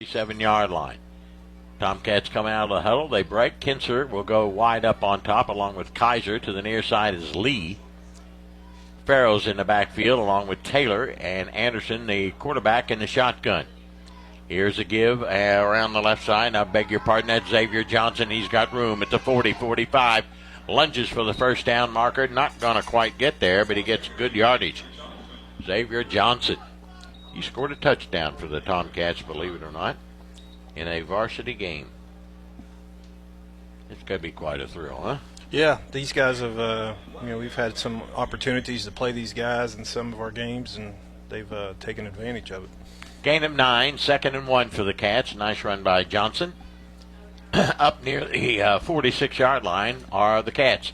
7-yard line. Tomcats come out of the huddle. They break. Kinser will go wide up on top along with Kaiser. To the near side is Lee. Farrell's in the backfield along with Taylor and Anderson, the quarterback, in the shotgun. Here's a give around the left side. I beg your pardon, that's Xavier Johnson. He's got room at the 40, 45. Lunges for the first down marker. Not going to quite get there, but he gets good yardage. Xavier Johnson. He scored a touchdown for the Tomcats, believe it or not, in a varsity game. It's going to be quite a thrill, huh? Yeah, these guys have, we've had some opportunities to play these guys in some of our games, and they've taken advantage of it. Gain of 9, 2nd and 1 for the Cats. Nice run by Johnson. Up near the 46-yard line are the Cats,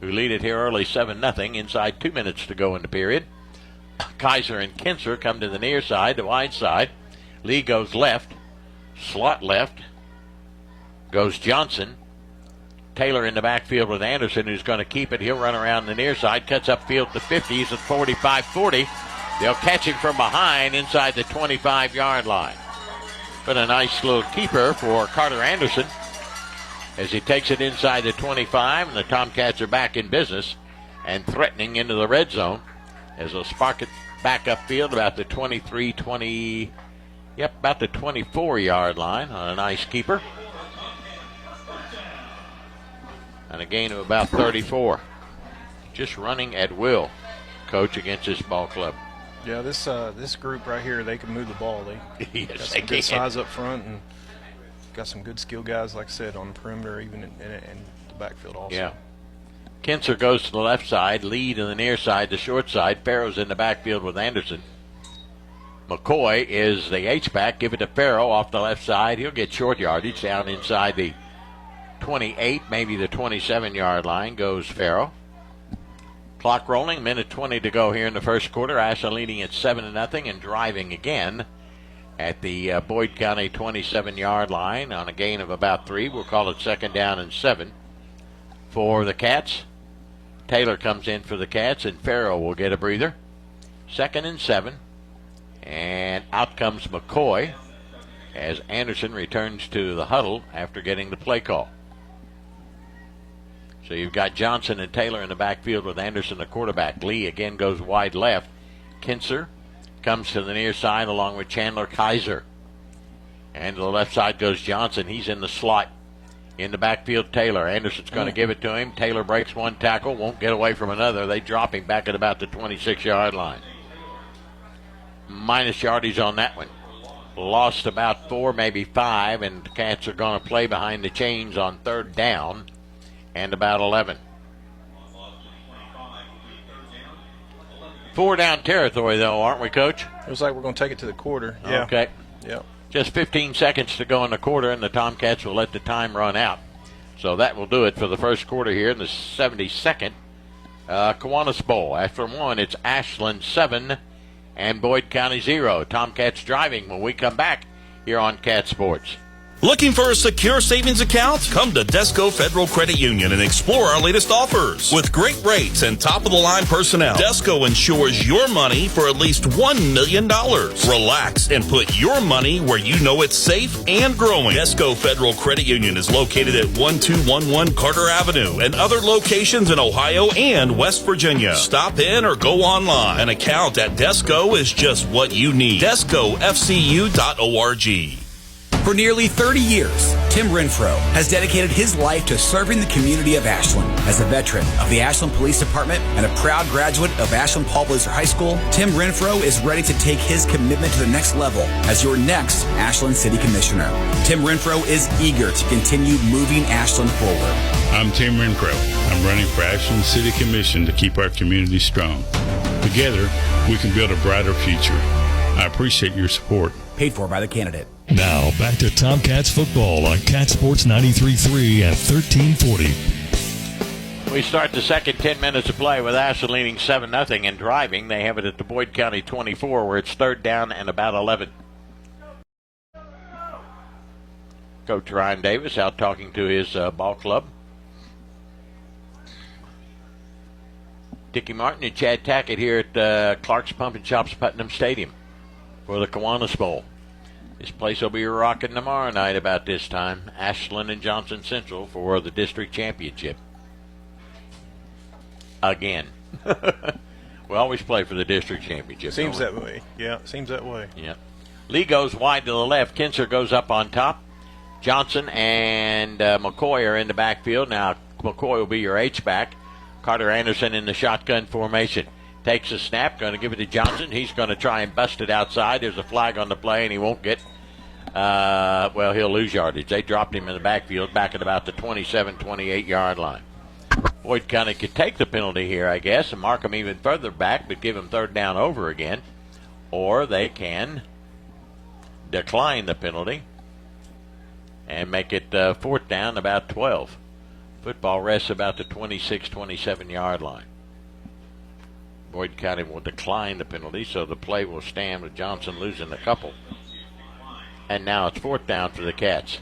who lead it here early 7-0, inside 2 minutes to go in the period. Kaiser and Kinser come to the near side, the wide side. Lee goes left. Slot left goes Johnson. Taylor in the backfield with Anderson, who's going to keep it. He'll run around the near side, cuts upfield to 50. He's at 45-40. They'll catch him from behind inside the 25-yard line. But a nice little keeper for Carter Anderson as he takes it inside the 25, and the Tomcats are back in business and threatening into the red zone as they'll spark it back upfield about the 24-yard line on a nice keeper. And a gain of about 34. Just running at will, Coach, against this ball club. Yeah, this group right here, they can move the ball. They yes, got they some good can. size up front, and got some good skill guys, like I said, on the perimeter, even in the backfield also. Yeah. Kinser goes to the left side, Lee to the near side, the short side. Farrell's in the backfield with Anderson. McCoy is the H-back. Give it to Farrell off the left side. He'll get short yardage down inside the 28, maybe the 27-yard line goes Farrell. Clock rolling, minute 20 to go here in the first quarter. Ashland leading at 7-0 and driving again at the Boyd County 27-yard line on a gain of about 3. We'll call it 2nd down and 7 for the Cats. Taylor comes in for the Cats, and Farrell will get a breather. 2nd and 7. And out comes McCoy as Anderson returns to the huddle after getting the play call. So you've got Johnson and Taylor in the backfield with Anderson, the quarterback. Lee again goes wide left. Kinser comes to the near side along with Chandler Kaiser. And to the left side goes Johnson. He's in the slot. In the backfield, Taylor. Anderson's going to give it to him. Taylor breaks one tackle, won't get away from another. They drop him back at about the 26-yard line. Minus yardage on that one. Lost about 4, maybe 5, and the Cats are going to play behind the chains on 3rd down and about 11. 4 down territory, though, aren't we, Coach? Looks like we're going to take it to the quarter. Yeah. Okay. Yeah. Just 15 seconds to go in the quarter, and the Tomcats will let the time run out. So that will do it for the first quarter here in the 72nd Kiwanis Bowl. After 1, it's Ashland 7 and Boyd County 0. Tomcats driving when we come back here on Cat Sports. Looking for a secure savings account? Come to Desco Federal Credit Union and explore our latest offers. With great rates and top-of-the-line personnel, Desco insures your money for at least $1 million. Relax and put your money where you know it's safe and growing. Desco Federal Credit Union is located at 1211 Carter Avenue and other locations in Ohio and West Virginia. Stop in or go online. An account at Desco is just what you need. DescoFCU.org. For nearly 30 years, Tim Renfro has dedicated his life to serving the community of Ashland. As a veteran of the Ashland Police Department and a proud graduate of Ashland Paul Blazer High School, Tim Renfro is ready to take his commitment to the next level as your next Ashland City Commissioner. Tim Renfro is eager to continue moving Ashland forward. I'm Tim Renfro. I'm running for Ashland City Commission to keep our community strong. Together, we can build a brighter future. I appreciate your support. Paid for by the candidate. Now, back to Tomcats football on Cat Sports 93.3 and 1340. We start the second 10 minutes of play with Ashland leading 7-0 and driving. They have it at the Boyd County 24, where it's 3rd down and about 11. Coach Ryan Davis out talking to his ball club. Dickie Martin and Chad Tackett here at Clark's Pump and Shops Putnam Stadium for the Kiwanis Bowl. This place will be rocking tomorrow night about this time. Ashland and Johnson Central for the district championship. Again. We always play for the district championship. Seems that way. Yeah, seems that way. Yeah. Lee goes wide to the left. Kinser goes up on top. Johnson and McCoy are in the backfield. Now McCoy will be your H-back. Carter Anderson in the shotgun formation. Takes a snap, going to give it to Johnson. He's going to try and bust it outside. There's a flag on the play, and he won't get, he'll lose yardage. They dropped him in the backfield back at about the 27, 28-yard line. Boyd County could take the penalty here, I guess, and mark him even further back, but give him third down over again. Or they can decline the penalty and make it fourth down about 12. Football rests about the 26, 27-yard line. Boyd County will decline the penalty, so the play will stand with Johnson losing a couple. And now it's fourth down for the Cats.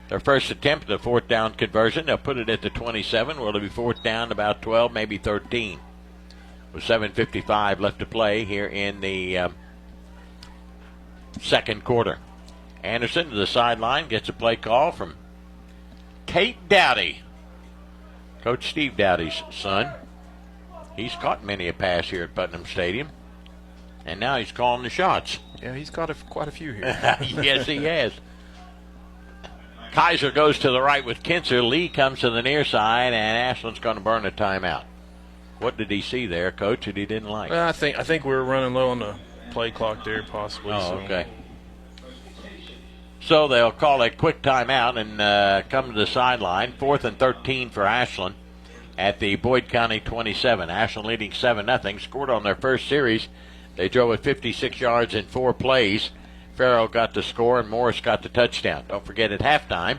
Their first attempt at the fourth down conversion, they'll put it at the 27. Will it be fourth down about 12, maybe 13? With 7:55 left to play here in the second quarter. Anderson to the sideline, gets a play call from Tate Dowdy. Coach Steve Dowdy's son. He's caught many a pass here at Putnam Stadium. And now he's calling the shots. Yeah, he's got quite a few here. Yes, he has. Kaiser goes to the right with Kinser. Lee comes to the near side, and Ashland's going to burn a timeout. What did he see there, Coach, that he didn't like? Well, I think we were running low on the play clock there, possibly. Oh, okay. So they'll call a quick timeout and come to the sideline. 4th and 13 for Ashland at the Boyd County 27. Ashland leading 7-0. Scored on their first series. They drove it 56 yards in 4 plays. Farrell got the score and Morris got the touchdown. Don't forget at halftime,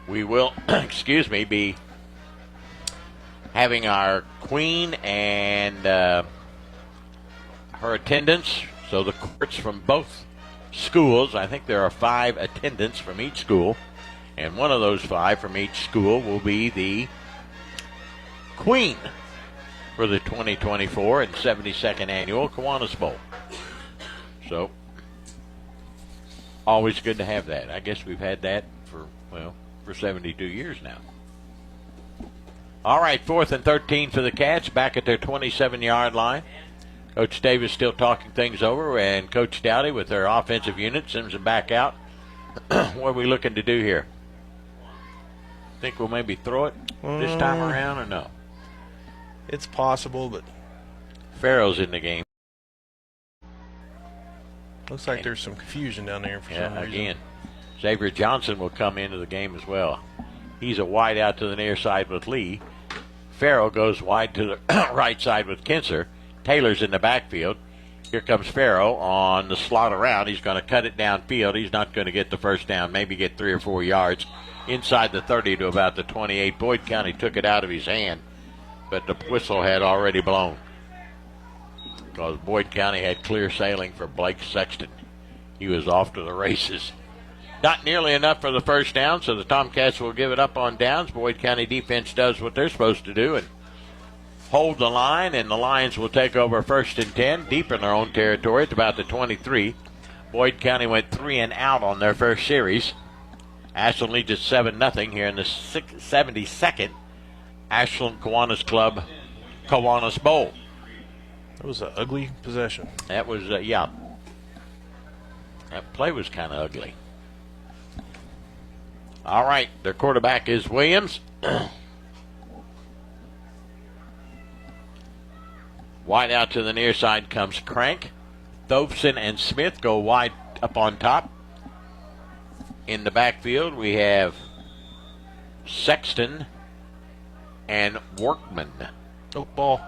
we will, be having our queen and her attendants. So the courts from both schools, I think there are 5 attendants from each school, and one of those 5 from each school will be the queen for the 2024 and 72nd annual Kiwanis Bowl. So, always good to have that. I guess we've had that for 72 years now. All right, 4th and 13 for the Cats, back at their 27-yard line. Coach Davis still talking things over, and Coach Dowdy with their offensive unit sends them back out. What are we looking to do here? Think we'll maybe throw it this time around or no? It's possible, but Farrell's in the game. Looks like there's some confusion down there for some reason. Again, Xavier Johnson will come into the game as well. He's a wide out to the near side with Lee. Farrell goes wide to the right side with Kinser. Taylor's in the backfield. Here comes Farrell on the slot around. He's going to cut it downfield. He's not going to get the first down, maybe get 3 or 4 yards inside the 30 to about the 28. Boyd County took it out of his hand, but the whistle had already blown because Boyd County had clear sailing for Blake Sexton. He was off to the races. Not nearly enough for the first down, so the Tomcats will give it up on downs. Boyd County defense does what they're supposed to do and hold the line, and the Lions will take over 1st and 10 deep in their own territory at about the 23. Boyd County went 3 and out on their first series. Ashland leads at 7-0 here in the 72nd Ashland Kiwanis Club Kiwanis Bowl. That was an ugly possession. That was, That play was kind of ugly. All right, their quarterback is Williams. Wide out to the near side comes Crank. Thovson and Smith go wide up on top. In the backfield, we have Sexton and Workman. Oh, ball.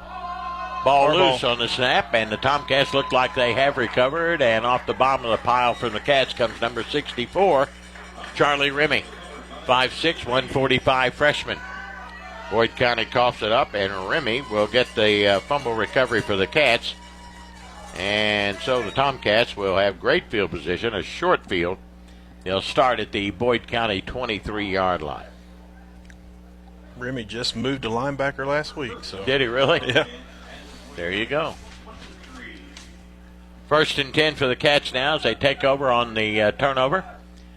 Ball loose on the snap, and the Tomcats look like they have recovered, and off the bottom of the pile from the Cats comes number 64, Charlie Remy. 5'6", 145 freshman. Boyd County coughs it up, and Remy will get the fumble recovery for the Cats. And so the Tomcats will have great field position, a short field. They'll start at the Boyd County 23-yard line. Remy just moved to linebacker last week. So Did he really? Yeah. There you go. 1st and 10 for the Cats now as they take over on the turnover.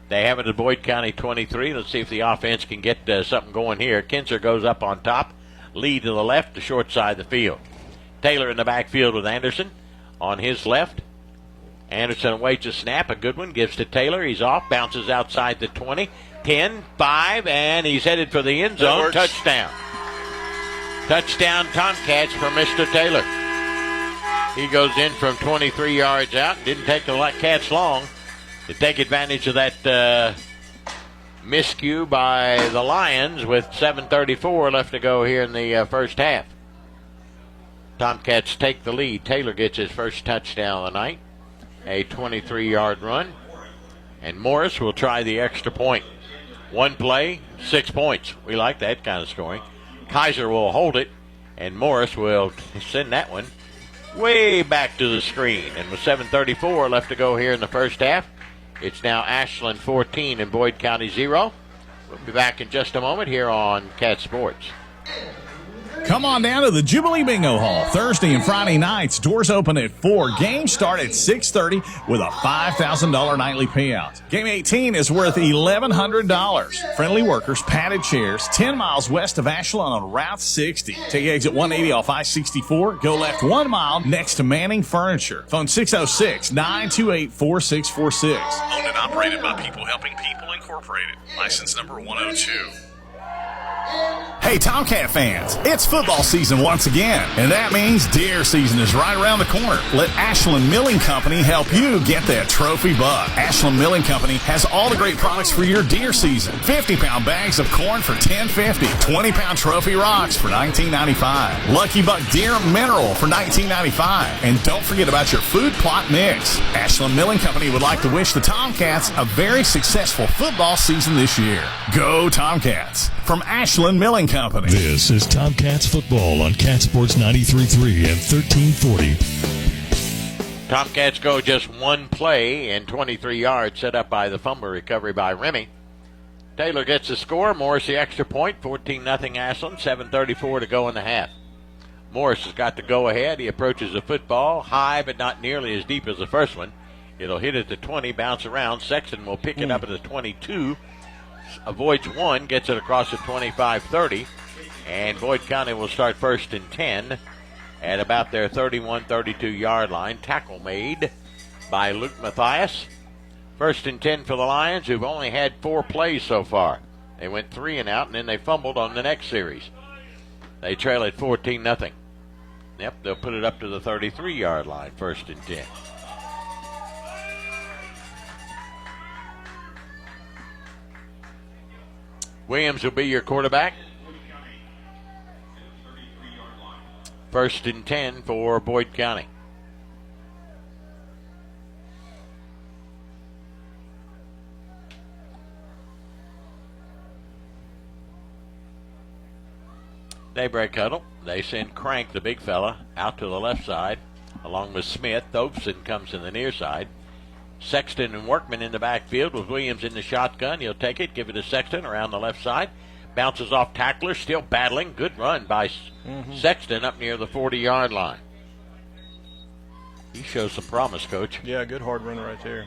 They have it at Boyd County 23. Let's see if the offense can get something going here. Kinzer goes up on top. Lead to the left, the short side of the field. Taylor in the backfield with Anderson on his left. Anderson awaits a snap. A good one. Gives to Taylor. He's off. Bounces outside the 20. 10, 5, and he's headed for the end zone. Touchdown. Touchdown Tomcats for Mr. Taylor. He goes in from 23 yards out. Didn't take the Cats long to take advantage of that miscue by the Lions with 7:34 left to go here in the first half. Tomcats take the lead. Taylor gets his first touchdown of the night, a 23-yard run, and Morris will try the extra point. One play, 6 points. We like that kind of scoring. Kaiser will hold it, and Morris will send that one way back to the screen. And with 7:34 left to go here in the first half, it's now Ashland 14 and Boyd County 0. We'll be back in just a moment here on Cat Sports. Come on down to the Jubilee Bingo Hall Thursday and Friday nights. Doors open at 4. Games start at 6:30 with a $5,000 nightly payout. Game 18 is worth $1,100. Friendly workers, padded chairs, 10 miles west of Ashland on Route 60. Take exit 180 off I-64. Go left 1 mile next to Manning Furniture. Phone 606-928-4646. Owned and operated by People Helping People Incorporated. License number 102. Hey, Tomcat fans, it's football season once again, and that means deer season is right around the corner. Let Ashland Milling Company help you get that trophy buck. Ashland Milling Company has all the great products for your deer season. 50-pound bags of corn for $10.50. 20-pound trophy rocks for $19.95. Lucky Buck Deer Mineral for $19.95. And don't forget about your food plot mix. Ashland Milling Company would like to wish the Tomcats a very successful football season this year. Go Tomcats! From Ashland Milling Company. This is Tomcats football on Cat Sports 93.3 and 1340. Tomcats go just one play and 23 yards set up by the fumble recovery by Remy. Taylor gets the score. Morris the extra point. 14-0 Ashland. 7:34 to go in the half. Morris has got the go-ahead. He approaches the football high but not nearly as deep as the first one. It'll hit at the 20, bounce around. Sexton will pick it up at the 22. Avoids one, gets it across the 25-30, and Boyd County will start first and 10 at about their 31-32 yard line. Tackle made by Luke Mathias. First and 10 for the Lions, who've only had 4 plays so far. They went 3 and out, and then they fumbled on the next series. They trail at 14-0. Yep, they'll put it up to the 33 yard line, first and 10. Williams will be your quarterback. First and 10 for Boyd County. Daybreak huddle. They send Crank, the big fella, out to the left side, along with Smith. Thopeson comes in the near side. Sexton and Workman in the backfield with Williams in the shotgun. He'll take it, give it to Sexton around the left side. Bounces off tackler, still battling. Good run by Sexton up near the 40-yard line. He shows some promise, Coach. Yeah, good hard run right there.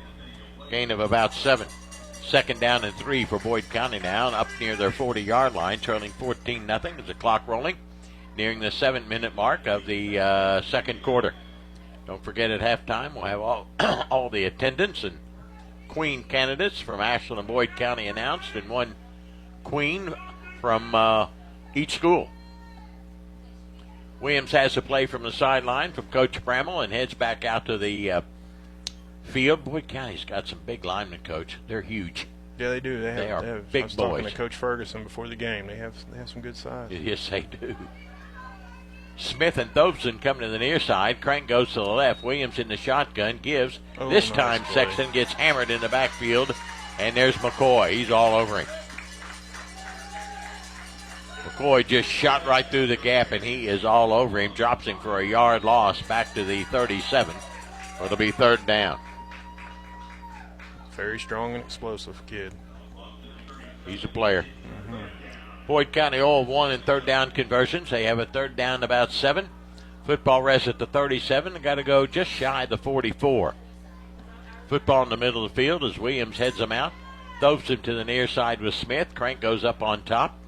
Gain of about 7. Second down and 3 for Boyd County now, up near their 40-yard line, trailing 14-0 as the clock rolling, nearing the 7-minute mark of the second quarter. Don't forget at halftime we'll have all the attendance and Queen candidates from Ashland and Boyd County announced, and one Queen from each school. Williams has a play from the sideline from Coach Bramall and heads back out to the field. Boyd County's got some big linemen, Coach. They're huge. Yeah, they do. They are big I was talking boys. to Coach Ferguson before the game. They have some good size. Yes, they do. Smith and Thopeson come to the near side. Crank goes to the left. Williams in the shotgun gives. This nice time play. Sexton gets hammered in the backfield, and there's McCoy. He's all over him. McCoy just shot right through the gap, and he is all over him. Drops him for a yard loss back to the 37. It'll be third down. Very strong and explosive kid. He's a player. Boyd County 0-1 in third down conversions. They have a third down about 7. Football rests at the 37. They got to go just shy of the 44. Football in the middle of the field as Williams heads them out. Throws him to the near side with Smith. Crank goes up on top.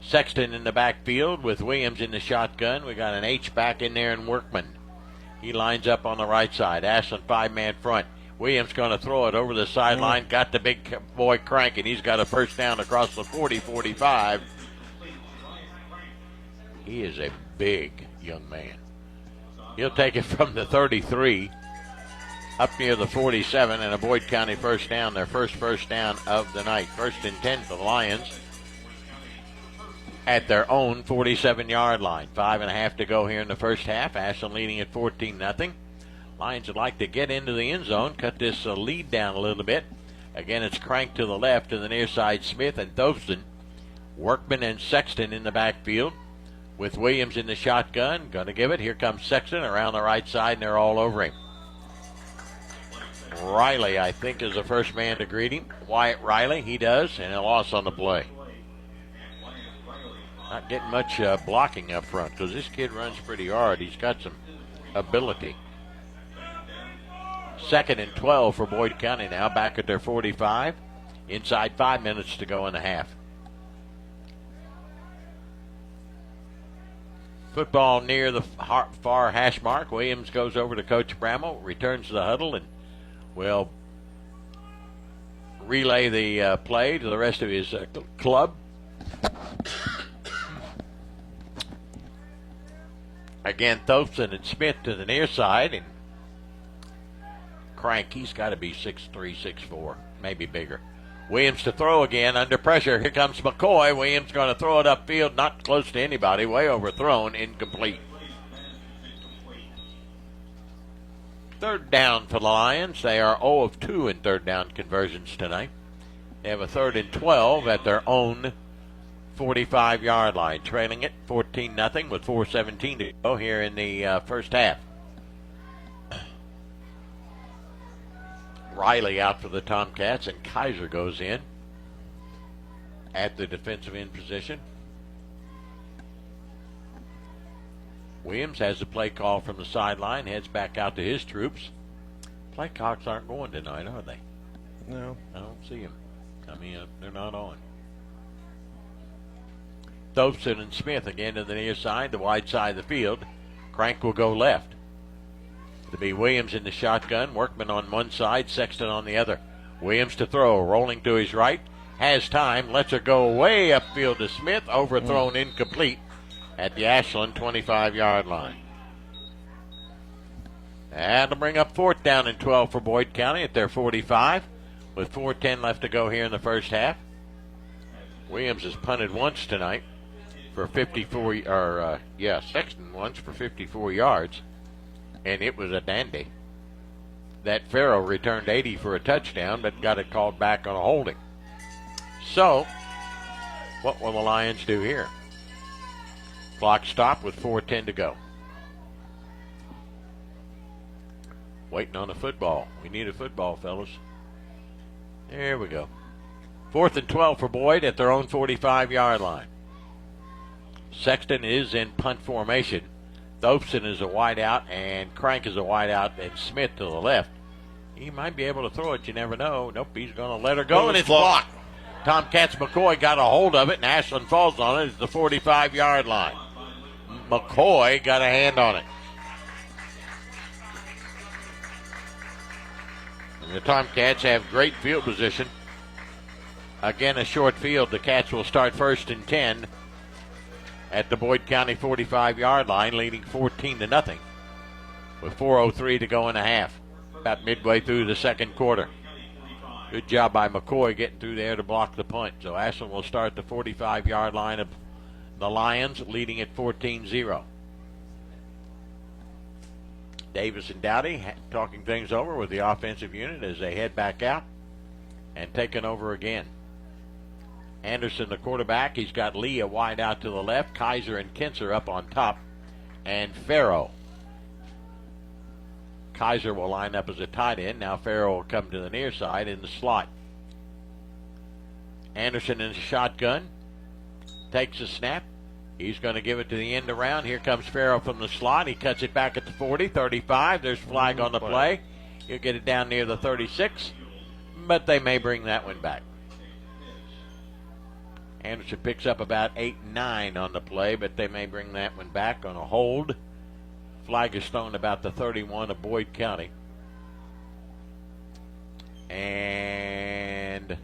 Sexton in the backfield with Williams in the shotgun. We got an H-back in there and Workman. He lines up on the right side. Ashland 5-man front. Williams going to throw it over the sideline. Got the big boy Crank, and he's got a first down across the 40-45. He is a big young man. He'll take it from the 33 up near the 47 and a Boyd County first down, their first first down of the night. 1st and 10 for the Lions at their own 47-yard line. 5.5 to go here in the first half. Ashland leading at 14-0. Lions would like to get into the end zone, cut this lead down a little bit. Again, it's Crank to the left, to the near side, Smith and Thobson. Workman and Sexton in the backfield with Williams in the shotgun. Going to give it. Here comes Sexton around the right side, and they're all over him. Riley, I think, is the first man to greet him. Wyatt Riley, he does, and a loss on the play. Not getting much blocking up front because this kid runs pretty hard. He's got some ability. 2nd and 12 for Boyd County now, back at their 45. Inside 5 minutes to go in the half. Football near the far hash mark. Williams goes over to Coach Bramall, returns to the huddle, and will relay the play to the rest of his club. Again, Thompson and Smith to the near side, and Crank, he's got to be 6'3", 6'4", maybe bigger. Williams to throw again under pressure. Here comes McCoy. Williams going to throw it upfield, not close to anybody, way overthrown, incomplete. 3rd down for the Lions. They are 0 of 2 in 3rd down conversions tonight. They have a 3rd and 12 at their own 45-yard line, trailing it 14-0 with 4:17 to go here in the first half. Riley out for the Tomcats, and Kaiser goes in at the defensive end position. Williams has the play call from the sideline, heads back out to his troops. Play clocks aren't going tonight, are they? No. I don't see them. I mean, they're not on. Thompson and Smith again to the near side, the wide side of the field. Crank will go left. To be Williams in the shotgun, Workman on one side, Sexton on the other. Williams to throw, rolling to his right, has time, lets it go way upfield to Smith, overthrown, incomplete at the Ashland 25-yard line. That'll bring up 4th down and 12 for Boyd County at their 45 with 4:10 left to go here in the first half. Williams has punted once tonight for 54, Sexton once for 54 yards, and it was a dandy. That Farrell returned 80 for a touchdown, but got it called back on a holding. So, what will the Lions do here? Clock stopped with 4:10 to go. Waiting on a football. We need a football, fellas. There we go. 4th and 12 for Boyd at their own 45-yard line. Sexton is in punt formation. Thompson is a wide out, and Crank is a wide out, and Smith to the left. He might be able to throw it. You never know. Nope, he's going to let her go, and it's blocked. Tomcats McCoy got a hold of it, and Ashland falls on it. It's the 45-yard line. McCoy got a hand on it. And the Tomcats have great field position. Again, a short field. The Cats will start 1st and 10 at the Boyd County 45-yard line, leading 14-0 with 4:03 to go in the half. About midway through the second quarter. Good job by McCoy getting through there to block the punt. So Ashland will start the 45-yard line of the Lions, leading at 14-0. Davis and Dowdy talking things over with the offensive unit as they head back out and taking over again. Anderson, the quarterback, he's got Lee a wide out to the left, Kaiser and Kinser up on top, and Farrow. Kaiser will line up as a tight end. Now Farrow will come to the near side in the slot. Anderson in the shotgun, takes a snap. He's going to give it to the end around. Here comes Farrow from the slot. He cuts it back at the 40, 35. There's flag on the play. He'll get it down near the 36, but they may bring that one back. Anderson picks up about 8-9 on the play, but they may bring that one back on a hold. Flag is thrown about the 31 of Boyd County. And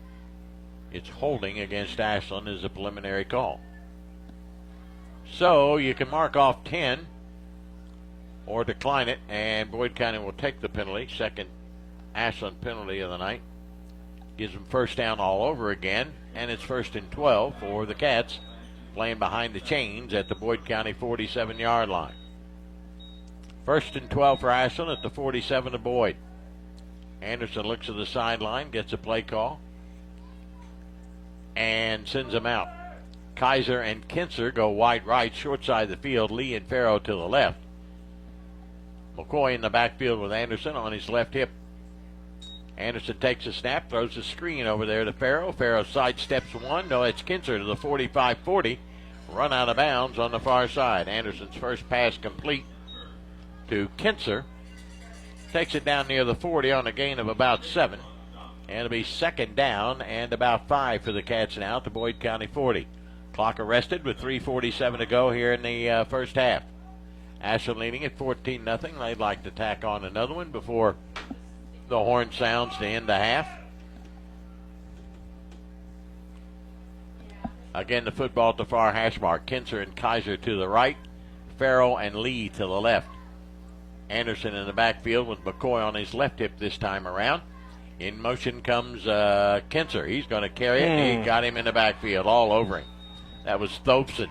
it's holding against Ashland as a preliminary call. So you can mark off 10 or decline it, and Boyd County will take the penalty. Second Ashland penalty of the night. Gives them first down all over again, and it's 1st and 12 for the Cats, playing behind the chains at the Boyd County 47-yard line. 1st and 12 for Ashland at the 47 of Boyd. Anderson looks at the sideline, gets a play call, and sends them out. Kaiser and Kinser go wide right, short side of the field. Lee and Farrow to the left. McCoy in the backfield with Anderson on his left hip. Anderson takes a snap, throws a screen over there to Farrow. Farrow sidesteps one. No, it's Kinser to the 45-40. Run out of bounds on the far side. Anderson's first pass complete to Kinser. Takes it down near the 40 on a gain of about 7. And it'll be 2nd down and about 5 for the Cats now at the Boyd County 40. Clock arrested with 3:47 to go here in the first half. Ashland leading at 14-0. They'd like to tack on another one before the horn sounds to end the half. Again, the football at the far hash mark. Kinser and Kaiser to the right. Farrow and Lee to the left. Anderson in the backfield with McCoy on his left hip this time around. In motion comes Kinser. He's going to carry it. He got him in the backfield all over him. That was Thopson.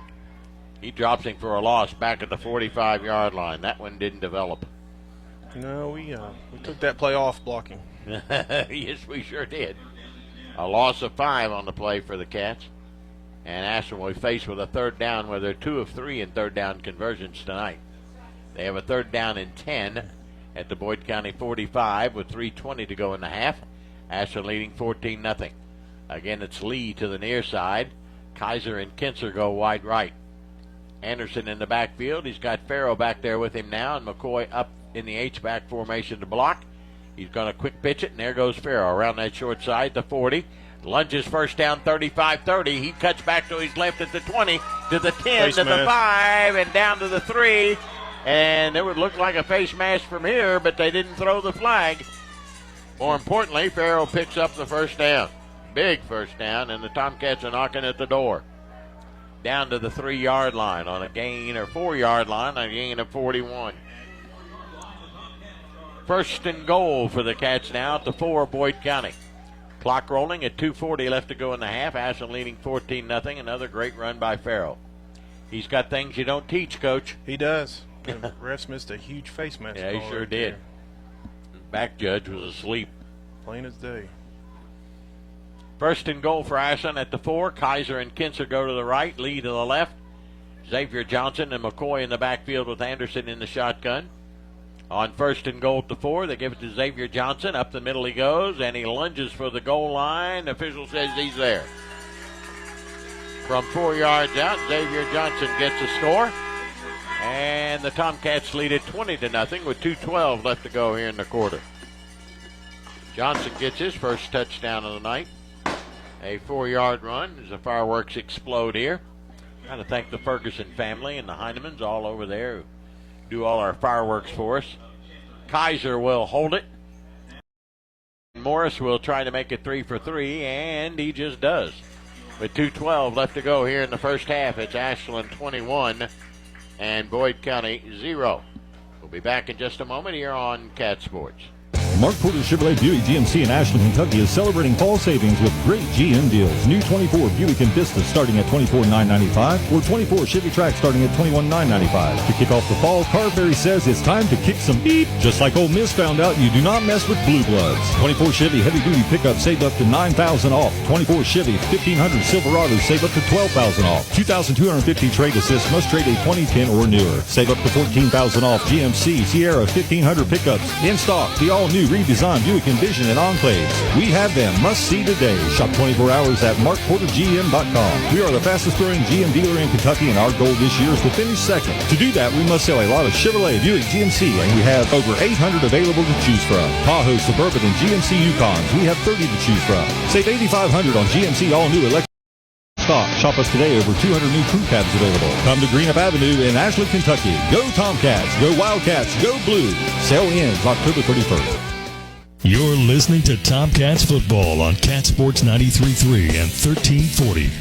He drops him for a loss back at the 45-yard line. That one didn't develop. No, we took that play off blocking. Yes, we sure did. A loss of 5 on the play for the Cats. And Ashland will be faced with a 3rd down where they're 2 of 3 in 3rd down conversions tonight. They have a 3rd down and 10 at the Boyd County 45 with 3:20 to go in the half. Ashland leading 14-0. Again, it's Lee to the near side. Kaiser and Kinser go wide right. Anderson in the backfield. He's got Farrow back there with him now, and McCoy up in the H-back formation to block. He's going to quick pitch it, and there goes Farrow around that short side, the 40. Lunges first down, 35-30. He cuts back to his left at the 20, to the 10, face to mask. the 5, and down to the 3. And it would look like a face mask from here, but they didn't throw the flag. More importantly, Farrow picks up the first down. Big first down, and the Tomcats are knocking at the door. Down to the 3-yard line on a gain, or 4-yard line on a gain of 41. 1st and goal for the Cats now at the 4 Boyd County. Clock rolling at 2:40 left to go in the half. Ashland leading 14-0. Another great run by Farrow. He's got things you don't teach, Coach. He does. And refs missed a huge face mask. Yeah, he call sure right did. there. Back judge was asleep. Plain as day. 1st and goal for Ashland at the 4. Kaiser and Kinser go to the right. Lee to the left. Xavier Johnson and McCoy in the backfield with Anderson in the shotgun. On 1st and goal at the 4, they give it to Xavier Johnson. Up the middle he goes, and he lunges for the goal line. The official says he's there. From 4 yards out, Xavier Johnson gets the score. And the Tomcats lead it 20-0 with 2:12 left to go here in the quarter. Johnson gets his first touchdown of the night. A 4-yard run as the fireworks explode here. Got to thank the Ferguson family and the Heinemans all over there who do all our fireworks for us. Kaiser will hold it. Morris will try to make it 3 for 3, and he just does. With 2:12 left to go here in the first half, it's Ashland 21 and Boyd County 0. We'll be back in just a moment here on Cat Sports. Mark Porter Chevrolet Buick GMC in Ashland, Kentucky is celebrating fall savings with great GM deals. New 24 Buick Envista starting at $24,995 or 24 Chevy Trax starting at $21,995. To kick off the fall, Car Ferry says it's time to kick some beep. Just like Ole Miss found out, you do not mess with blue bloods. 24 Chevy Heavy Duty Pickup save up to $9,000 off. 24 Chevy 1500 Silverado save up to $12,000 off. 2,250 Trade Assist must trade a 2010 or newer. Save up to $14,000 off. GMC Sierra 1500 pickups in stock. The all-new redesigned Buick Envision and Enclaves. We have them. Must see today. Shop 24 hours at markportergm.com. We are the fastest growing GM dealer in Kentucky, and our goal this year is to finish second. To do that, we must sell a lot of Chevrolet, Buick, GMC, and we have over 800 available to choose from. Tahoe, Suburban, and GMC Yukons. We have 30 to choose from. Save $8,500 on GMC all-new electric stock. Shop us today. Over 200 new crew cabs available. Come to Greenup Avenue in Ashland, Kentucky. Go Tomcats. Go Wildcats. Go Blue. Sale ends October 31st. You're listening to Tomcats football on Cat Sports 93.3 and 1340.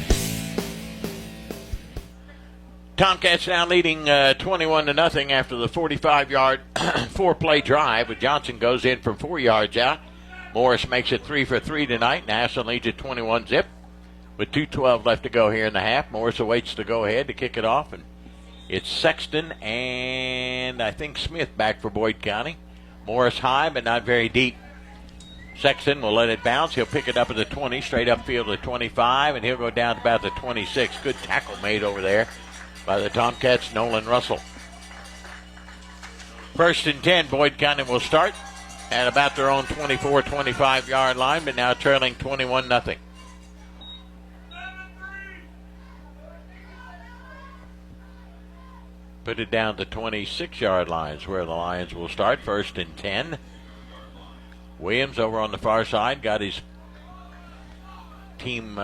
Tomcats now leading 21-0 after the 45-yard four-play drive. But Johnson goes in from 4 yards out. Morris makes it 3 for 3 tonight. And Ashland leads at 21-0 with 2:12 left to go here in the half. Morris awaits the go-ahead to kick it off. And it's Sexton and I think Smith back for Boyd County. Morris high but not very deep. Sexton will let it bounce. He'll pick it up at the 20, straight upfield to 25, and he'll go down to about the 26. Good tackle made over there by the Tomcats, Nolan Russell. 1st and 10, Boyd County will start at about their own 24, 25-yard line, but now trailing 21-0. Put it down to 26-yard lines where the Lions will start. 1st and 10. Williams over on the far side got his team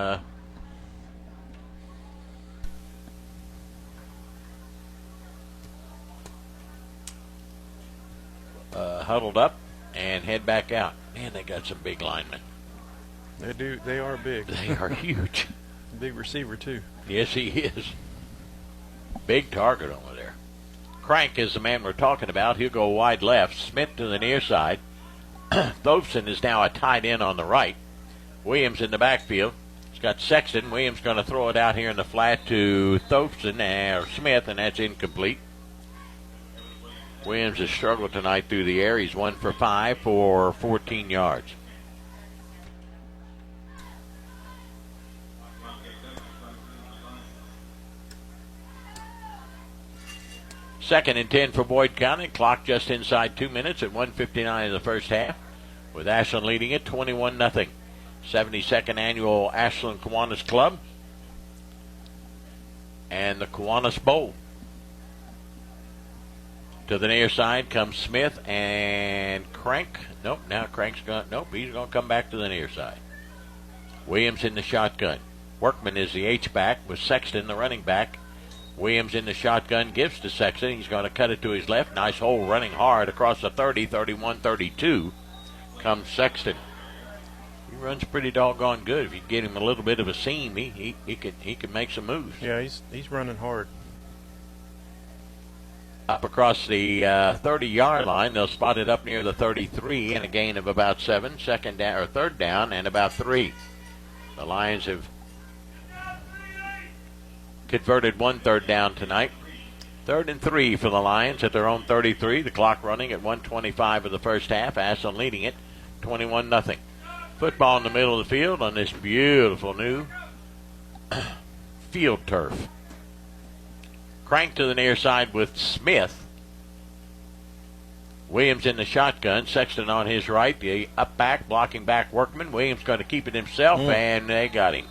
huddled up and head back out. Man, they got some big linemen. They do. They are big. They are huge. Big receiver, too. Yes, he is. Big target over there. Crank is the man we're talking about. He'll go wide left. Smith to the near side. Thofson is now a tight end on the right. Williams in the backfield. He's got Sexton. Williams going to throw it out here in the flat to Thofson or Smith, and that's incomplete. Williams has struggled tonight through the air. He's 1 for 5 for 14 yards. Second and 10 for Boyd County. Clock just inside 2 minutes at 1:59 in the first half, with Ashland leading it 21-0. 72nd annual Ashland Kiwanis Club and the Kiwanis Bowl. To the near side comes Smith and Crank. Nope, now Crank's going. Nope, he's going to come back to the near side. Williams in the shotgun. Workman is the H-back with Sexton the running back. Williams in the shotgun, gives to Sexton. He's going to cut it to his left. Nice hole running hard across the 30, 31, 32. Comes Sexton. He runs pretty doggone good. If you get him a little bit of a seam, he can make some moves. Yeah, he's running hard. Up across the 30-yard line, they'll spot it up near the 33 and a gain of about 7. Second down or third down and about 3. The Lions have converted 1 third down tonight. 3rd and 3 for the Lions at their own 33. The clock running at 1:25 of the first half. Ashland leading it 21-0. Football in the middle of the field on this beautiful new field turf. Crank to the near side with Smith. Williams in the shotgun. Sexton on his right. The up back, blocking back Workman. Williams going to keep it himself, and they got him.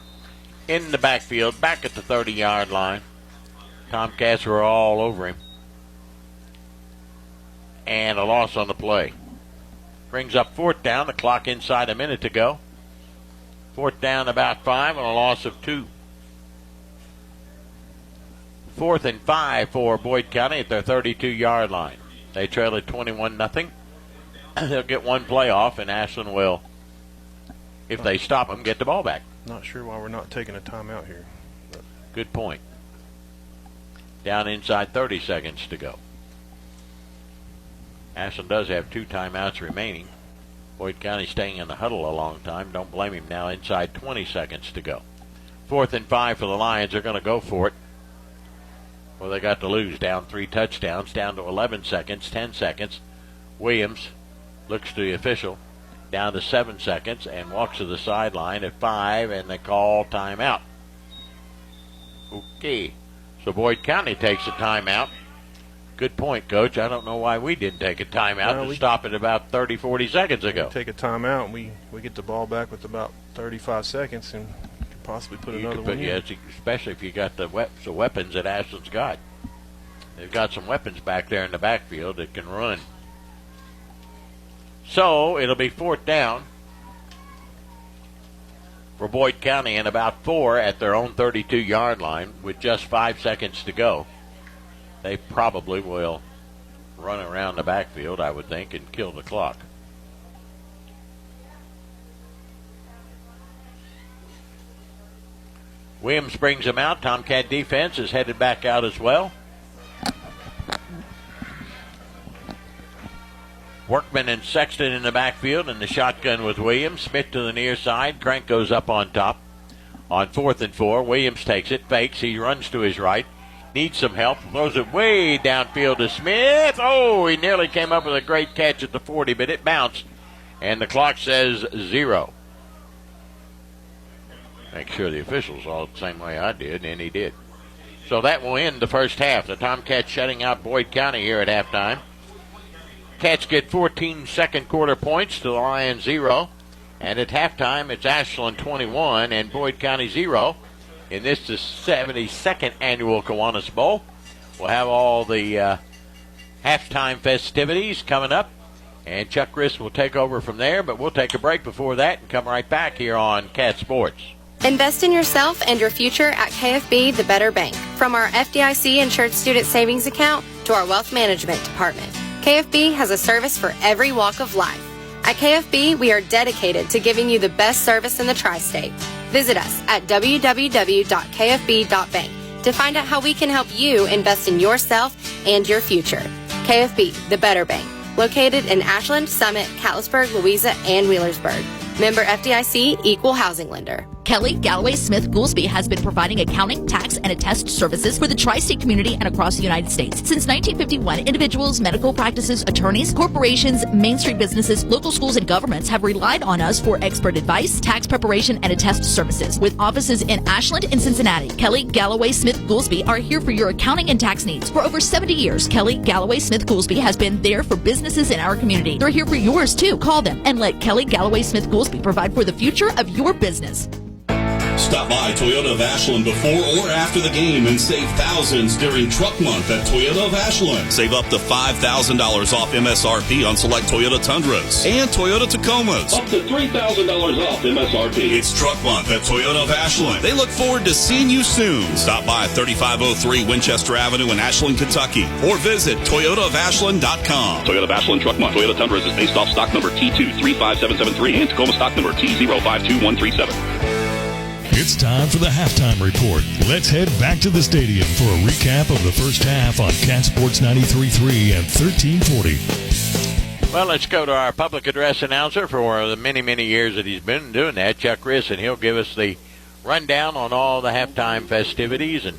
In the backfield, back at the 30-yard line. Tomcats were all over him. And a loss on the play. Brings up 4th down. The clock inside a minute to go. 4th down about 5 and a loss of 2. 4th and 5 for Boyd County at their 32-yard line. They trail at 21-0. They'll get 1 play off, and Ashland will, if they stop them, get the ball back. Not sure why we're not taking a timeout here. But. Good point. Down inside 30 seconds to go. Ashland does have 2 timeouts remaining. Boyd County staying in the huddle a long time. Don't blame him now. Inside 20 seconds to go. 4th and 5 for the Lions. They're going to go for it. Well, they got to lose. Down 3 touchdowns. Down to 11 seconds. 10 seconds. Williams looks to the official. Down to 7 seconds and walks to the sideline at 5, and they call timeout. Okay. So Boyd County takes a timeout. Good point, Coach. I don't know why we didn't take a timeout to stop it about 30, 40 seconds ago. Take a timeout, and we get the ball back with about 35 seconds and could possibly put another one in. Yeah, especially if you got the weapons that Ashland's got. They've got some weapons back there in the backfield that can run. So it'll be 4th down. for Boyd County and about 4 at their own 32-yard line with just 5 seconds to go. They probably will run around the backfield, I would think, and kill the clock. Williams brings them out. Tomcat defense is headed back out as well. Workman and Sexton in the backfield in the shotgun with Williams. Smith to the near side. Crank goes up on top. On 4th and 4, Williams takes it, fakes. He runs to his right. Needs some help. Throws it way downfield to Smith. Oh, he nearly came up with a great catch at the 40, but it bounced. And the clock says 0. Make sure the officials saw it the same way I did, and he did. So that will end the first half. The Tomcats shutting out Boyd County here at halftime. Cats get 14 second quarter points to the Lions 0. And at halftime, it's Ashland 21 and Boyd County 0. In this, the 72nd annual Kiwanis Bowl. We'll have all the halftime festivities coming up. And Chuck Riss will take over from there. But we'll take a break before that and come right back here on Cat Sports. Invest in yourself and your future at KFB, the Better Bank. From our FDIC insured student savings account to our wealth management department, KFB has a service for every walk of life. At KFB, we are dedicated to giving you the best service in the tri-state. Visit us at www.kfb.bank to find out how we can help you invest in yourself and your future. KFB, the Better Bank, located in Ashland, Summit, Catlettsburg, Louisa, and Wheelersburg. Member FDIC, Equal Housing Lender. Kelly Galloway Smith Goolsby has been providing accounting, tax, and attest services for the tri-state community and across the United States. Since 1951, individuals, medical practices, attorneys, corporations, Main Street businesses, local schools, and governments have relied on us for expert advice, tax preparation, and attest services. With offices in Ashland and Cincinnati, Kelly Galloway Smith Goolsby are here for your accounting and tax needs. For over 70 years, Kelly Galloway Smith Goolsby has been there for businesses in our community. They're here for yours, too. Call them and let Kelly Galloway Smith Goolsby provide for the future of your business. Stop by Toyota of Ashland before or after the game and save thousands during Truck Month at Toyota of Ashland. Save up to $5,000 off MSRP on select Toyota Tundras and Toyota Tacomas. Up to $3,000 off MSRP. It's Truck Month at Toyota of Ashland. They look forward to seeing you soon. Stop by 3503 Winchester Avenue in Ashland, Kentucky, or visit ToyotaofAshland.com. Toyota of Ashland Truck Month. Toyota Tundras is based off stock number T235773 and Tacoma stock number T052137. It's time for the halftime report. Let's head back to the stadium for a recap of the first half on Cat Sports 93.3 and 1340. Well, let's go to our public address announcer for the many, many years that he's been doing that, Chuck Riss, and he'll give us the rundown on all the halftime festivities and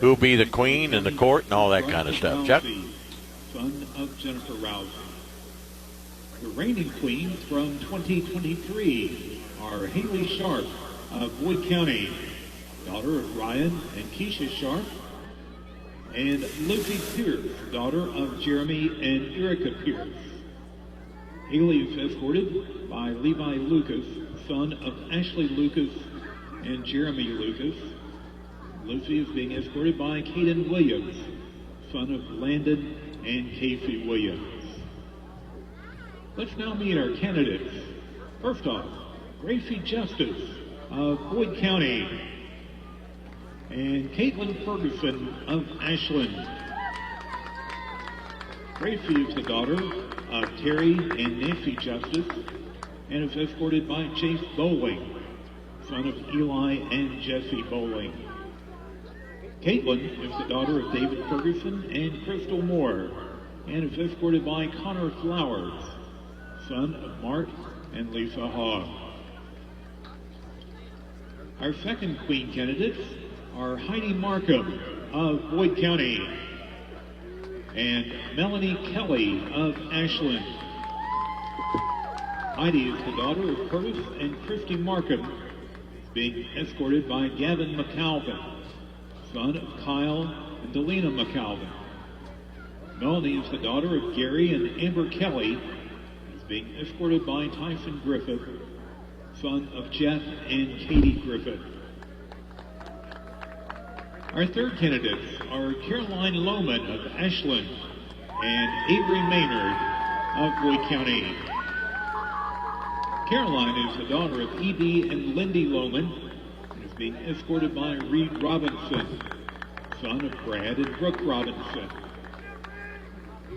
who'll be the queen and the court and all that kind of stuff. Chuck? Son of Jennifer Rousey. The reigning queens from 2023 are Haley Sharp of Boyd County, daughter of Ryan and Keisha Sharp, and Lucy Pierce, daughter of Jeremy and Erica Pierce. Haley is escorted by Levi Lucas, son of Ashley Lucas and Jeremy Lucas. Lucy is being escorted by Caden Williams, son of Landon and Casey Williams. Let's now meet our candidates. First off, Gracie Justice of Boyd County, and Caitlin Ferguson of Ashland. Gracie is the daughter of Terry and Nancy Justice and is escorted by Chase Bowling, son of Eli and Jesse Bowling. Caitlin is the daughter of David Ferguson and Crystal Moore and is escorted by Connor Flowers, son of Mark and Lisa Hogg. Our second queen candidates are Heidi Markham of Boyd County and Melanie Kelly of Ashland. Heidi is the daughter of Curtis and Christy Markham, being escorted by Gavin McAlvin, son of Kyle and Delina McAlvin. Melanie is the daughter of Gary and Amber Kelly, is being escorted by Tyson Griffith, son of Jeff and Katie Griffith. Our third candidates are Caroline Lohman of Ashland and Avery Maynard of Boyd County. Caroline is the daughter of E.B. and Lindy Lohman and is being escorted by Reed Robinson, son of Brad and Brooke Robinson.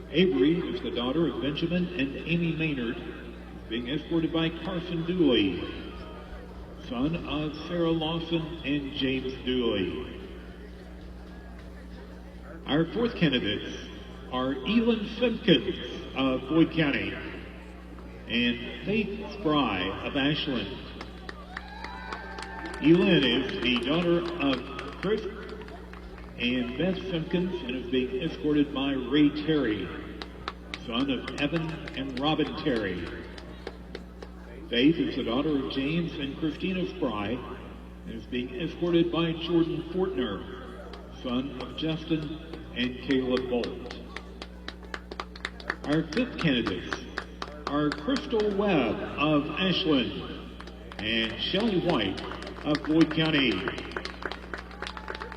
Avery is the daughter of Benjamin and Amy Maynard, being escorted by Carson Dooley, son of Sarah Lawson and James Dooley. Our fourth candidates are Elin Simpkins of Boyd County and Faith Spry of Ashland. Elin is the daughter of Chris and Beth Simpkins and is being escorted by Ray Terry, son of Evan and Robin Terry. Faith is the daughter of James and Christina Spry and is being escorted by Jordan Fortner, son of Justin and Caleb Bolt. Our fifth candidates are Crystal Webb of Ashland and Shelley White of Boyd County.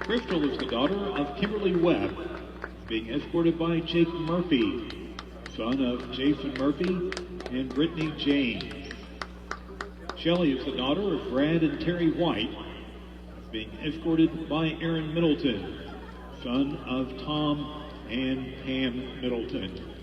Crystal is the daughter of Kimberly Webb, being escorted by Jake Murphy, son of Jason Murphy and Brittany James. Shelley is the daughter of Brad and Terry White, being escorted by Aaron Middleton, son of Tom and Pam Middleton.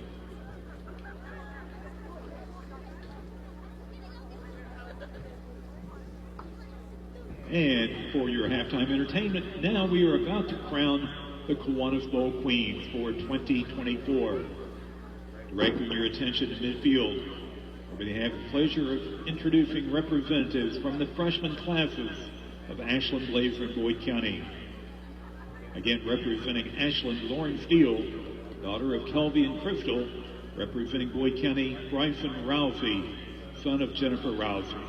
And for your halftime entertainment, now we are about to crown the Kiwanis Bowl Queens for 2024. Directing your attention to midfield, we're going to have the pleasure of introducing representatives from the freshman classes of Ashland, Blazer, and Boyd County. Again, representing Ashland, Lauren Steele, daughter of Kelvy and Crystal. Representing Boyd County, Bryson Rousey, son of Jennifer Rousey.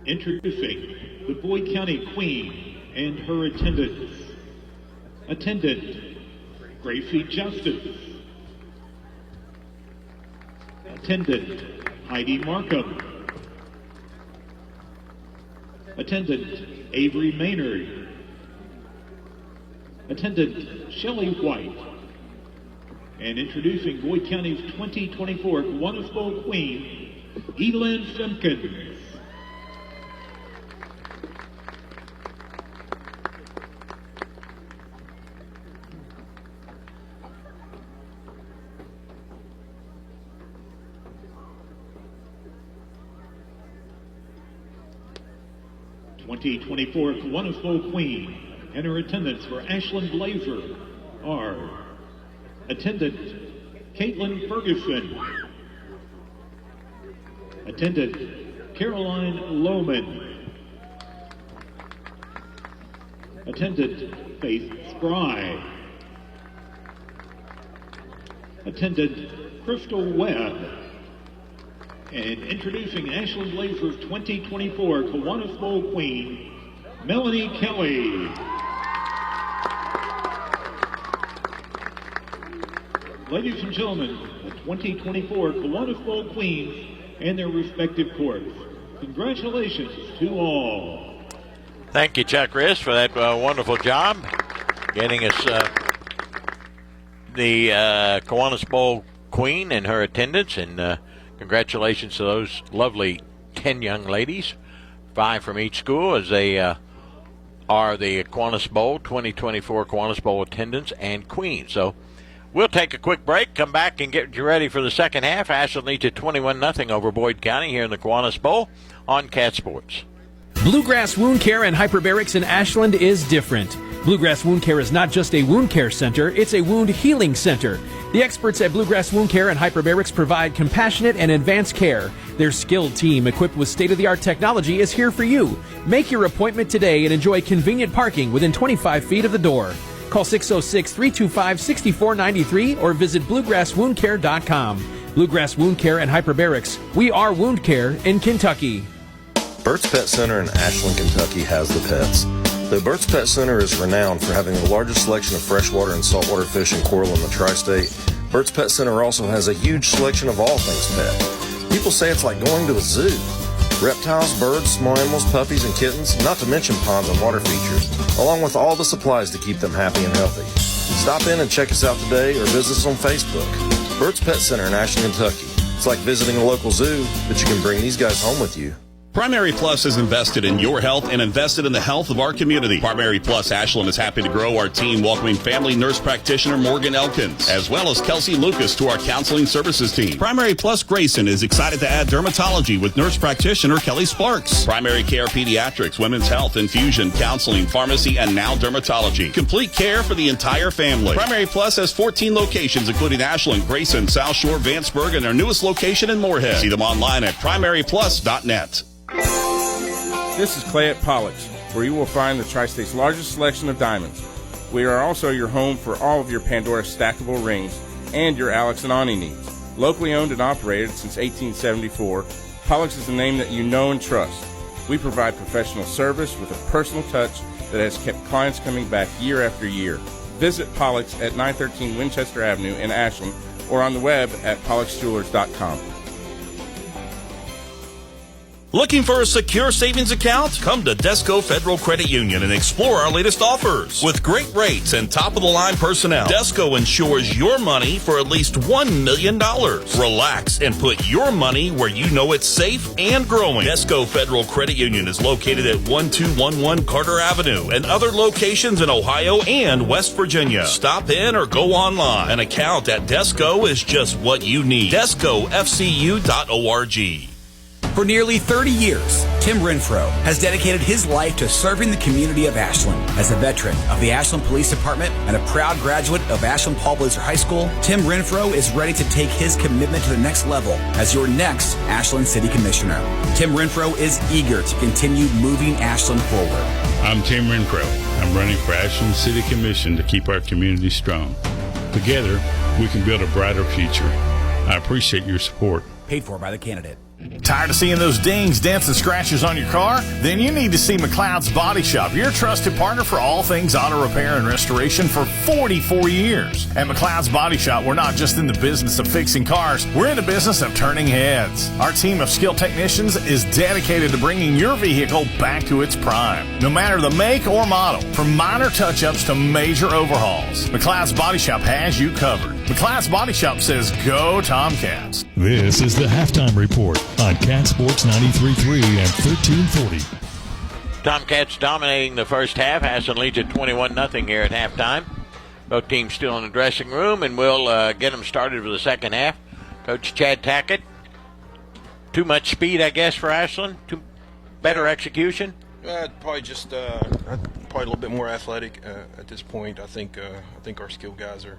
Introducing the Boyd County Queen and her attendants. Attendant, Gracie Justice. Attendant, Heidi Markham. Attendant, Avery Maynard. Attendant, Shelley White. And introducing Boyd County's 2024 Kiwanis Bowl Queen, Elin Simpkins. '24 Kiwanis Bowl Queen and her attendants for Ashland Blazer are attendant Caitlin Ferguson, attendant Caroline Lohman, attendant Faith Spry, attendant Crystal Webb, and introducing Ashland Blazers 2024 Kiwanis Bowl Queen, Melanie Kelly. Ladies and gentlemen, the 2024 Kiwanis Bowl Queens and their respective courts. Congratulations to all. Thank you, Chuck Riss, for that wonderful job getting us the Kiwanis Bowl Queen and her attendants, and congratulations to those lovely 10 young ladies, 5 from each school, as they are the Kiwanis Bowl 2024 Kiwanis Bowl attendants and queens. So we'll take a quick break, come back and get you ready for the second half. Ashland leads at 21-0 over Boyd County here in the Kiwanis Bowl on Cat Sports. Bluegrass Wound Care and Hyperbarics in Ashland is different. Bluegrass Wound Care is not just a wound care center, it's a wound healing center. The experts at Bluegrass Wound Care and Hyperbarics provide compassionate and advanced care. Their skilled team, equipped with state-of-the-art technology, is here for you. Make your appointment today and enjoy convenient parking within 25 feet of the door. Call 606-325-6493 or visit bluegrasswoundcare.com. Bluegrass Wound Care and Hyperbarics. We are wound care in Kentucky. Burt's Pet Center in Ashland, Kentucky has the pets. The Burt's Pet Center is renowned for having the largest selection of freshwater and saltwater fish and coral in the tri-state. Burt's Pet Center also has a huge selection of all things pet. People say it's like going to a zoo. Reptiles, birds, small animals, puppies, and kittens, not to mention ponds and water features, along with all the supplies to keep them happy and healthy. Stop in and check us out today or visit us on Facebook. Burt's Pet Center in Ashland, Kentucky. It's like visiting a local zoo, but you can bring these guys home with you. Primary Plus is invested in your health and invested in the health of our community. Primary Plus Ashland is happy to grow our team, welcoming family nurse practitioner Morgan Elkins, as well as Kelsey Lucas to our counseling services team. Primary Plus Grayson is excited to add dermatology with nurse practitioner Kelly Sparks. Primary Care Pediatrics, Women's Health, Infusion, Counseling, Pharmacy, and now dermatology. Complete care for the entire family. Primary Plus has 14 locations, including Ashland, Grayson, South Shore, Vanceburg, and their newest location in Moorhead. See them online at primaryplus.net. This is Clay at Pollux, where you will find the Tri-State's largest selection of diamonds. We are also your home for all of your Pandora stackable rings and your Alex and Ani needs. Locally owned and operated since 1874, Pollux is a name that you know and trust. We provide professional service with a personal touch that has kept clients coming back year after year. Visit Pollux at 913 Winchester Avenue in Ashland or on the web at polluxjewelers.com. Looking for a secure savings account? Come to Desco Federal Credit Union and explore our latest offers. With great rates and top-of-the-line personnel, Desco insures your money for at least $1 million. Relax and put your money where you know it's safe and growing. Desco Federal Credit Union is located at 1211 Carter Avenue and other locations in Ohio and West Virginia. Stop in or go online. An account at Desco is just what you need. DescoFCU.org. For nearly 30 years, Tim Renfro has dedicated his life to serving the community of Ashland. As a veteran of the Ashland Police Department and a proud graduate of Ashland Paul Blazer High School, Tim Renfro is ready to take his commitment to the next level as your next Ashland City Commissioner. Tim Renfro is eager to continue moving Ashland forward. I'm Tim Renfro. I'm running for Ashland City Commission to keep our community strong. Together, we can build a brighter future. I appreciate your support. Paid for by the candidate. Tired of seeing those dings, dents, and scratches on your car? Then you need to see McLeod's Body Shop, your trusted partner for all things auto repair and restoration for 44 years. At McLeod's Body Shop, we're not just in the business of fixing cars, we're in the business of turning heads. Our team of skilled technicians is dedicated to bringing your vehicle back to its prime. No matter the make or model, from minor touch-ups to major overhauls, McLeod's Body Shop has you covered. McLeod's Body Shop says, go Tomcats. This is the Halftime Report on Cat Sports 93.3 and 1340. Tomcats dominating the first half. Ashland leads at 21-0 here at halftime. Both teams still in the dressing room, and we'll get them started for the second half. Coach Chad Tackett, too much speed, I guess, for Ashland? Better execution? Probably just probably a little bit more athletic at this point. I think our skilled guys are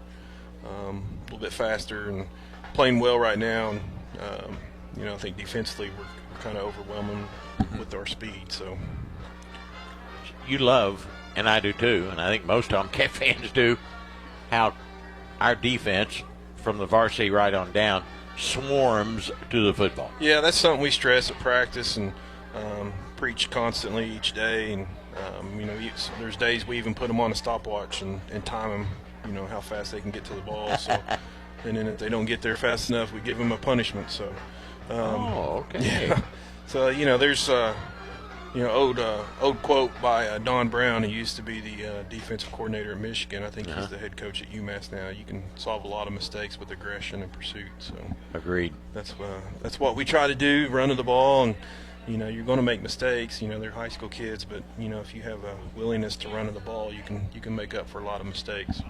a little bit faster and playing well right now. And, I think defensively we're kind of overwhelming with our speed. So you love, and I do too, and I think most Tomcat fans do, how our defense, from the varsity right on down, swarms to the football. Yeah, that's something we stress at practice and preach constantly each day. And there's days we even put them on a stopwatch and time them, how fast they can get to the ball. So, and then if they don't get there fast enough, we give them a punishment. So, okay. Yeah. So there's old quote by Don Brown. He used to be the defensive coordinator at Michigan. I think he's the head coach at UMass now. You can solve a lot of mistakes with aggression and pursuit. So agreed. That's what we try to do, running the ball. And you're going to make mistakes. They're high school kids, but if you have a willingness to run the ball, you can make up for a lot of mistakes.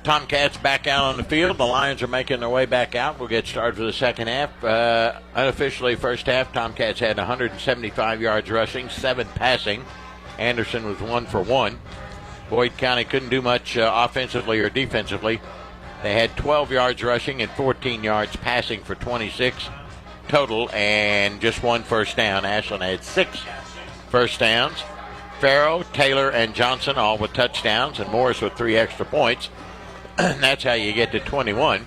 Tomcats back out on the field. The Lions are making their way back out. We'll get started for the second half. Unofficially, first half, Tomcats had 175 yards rushing, 7 passing. Anderson was 1 for 1. Boyd County couldn't do much offensively or defensively. They had 12 yards rushing and 14 yards passing for 26 total and just 1 first down. Ashland had 6 first downs. Farrow, Taylor, and Johnson all with touchdowns, and Morris with 3 extra points. That's how you get to 21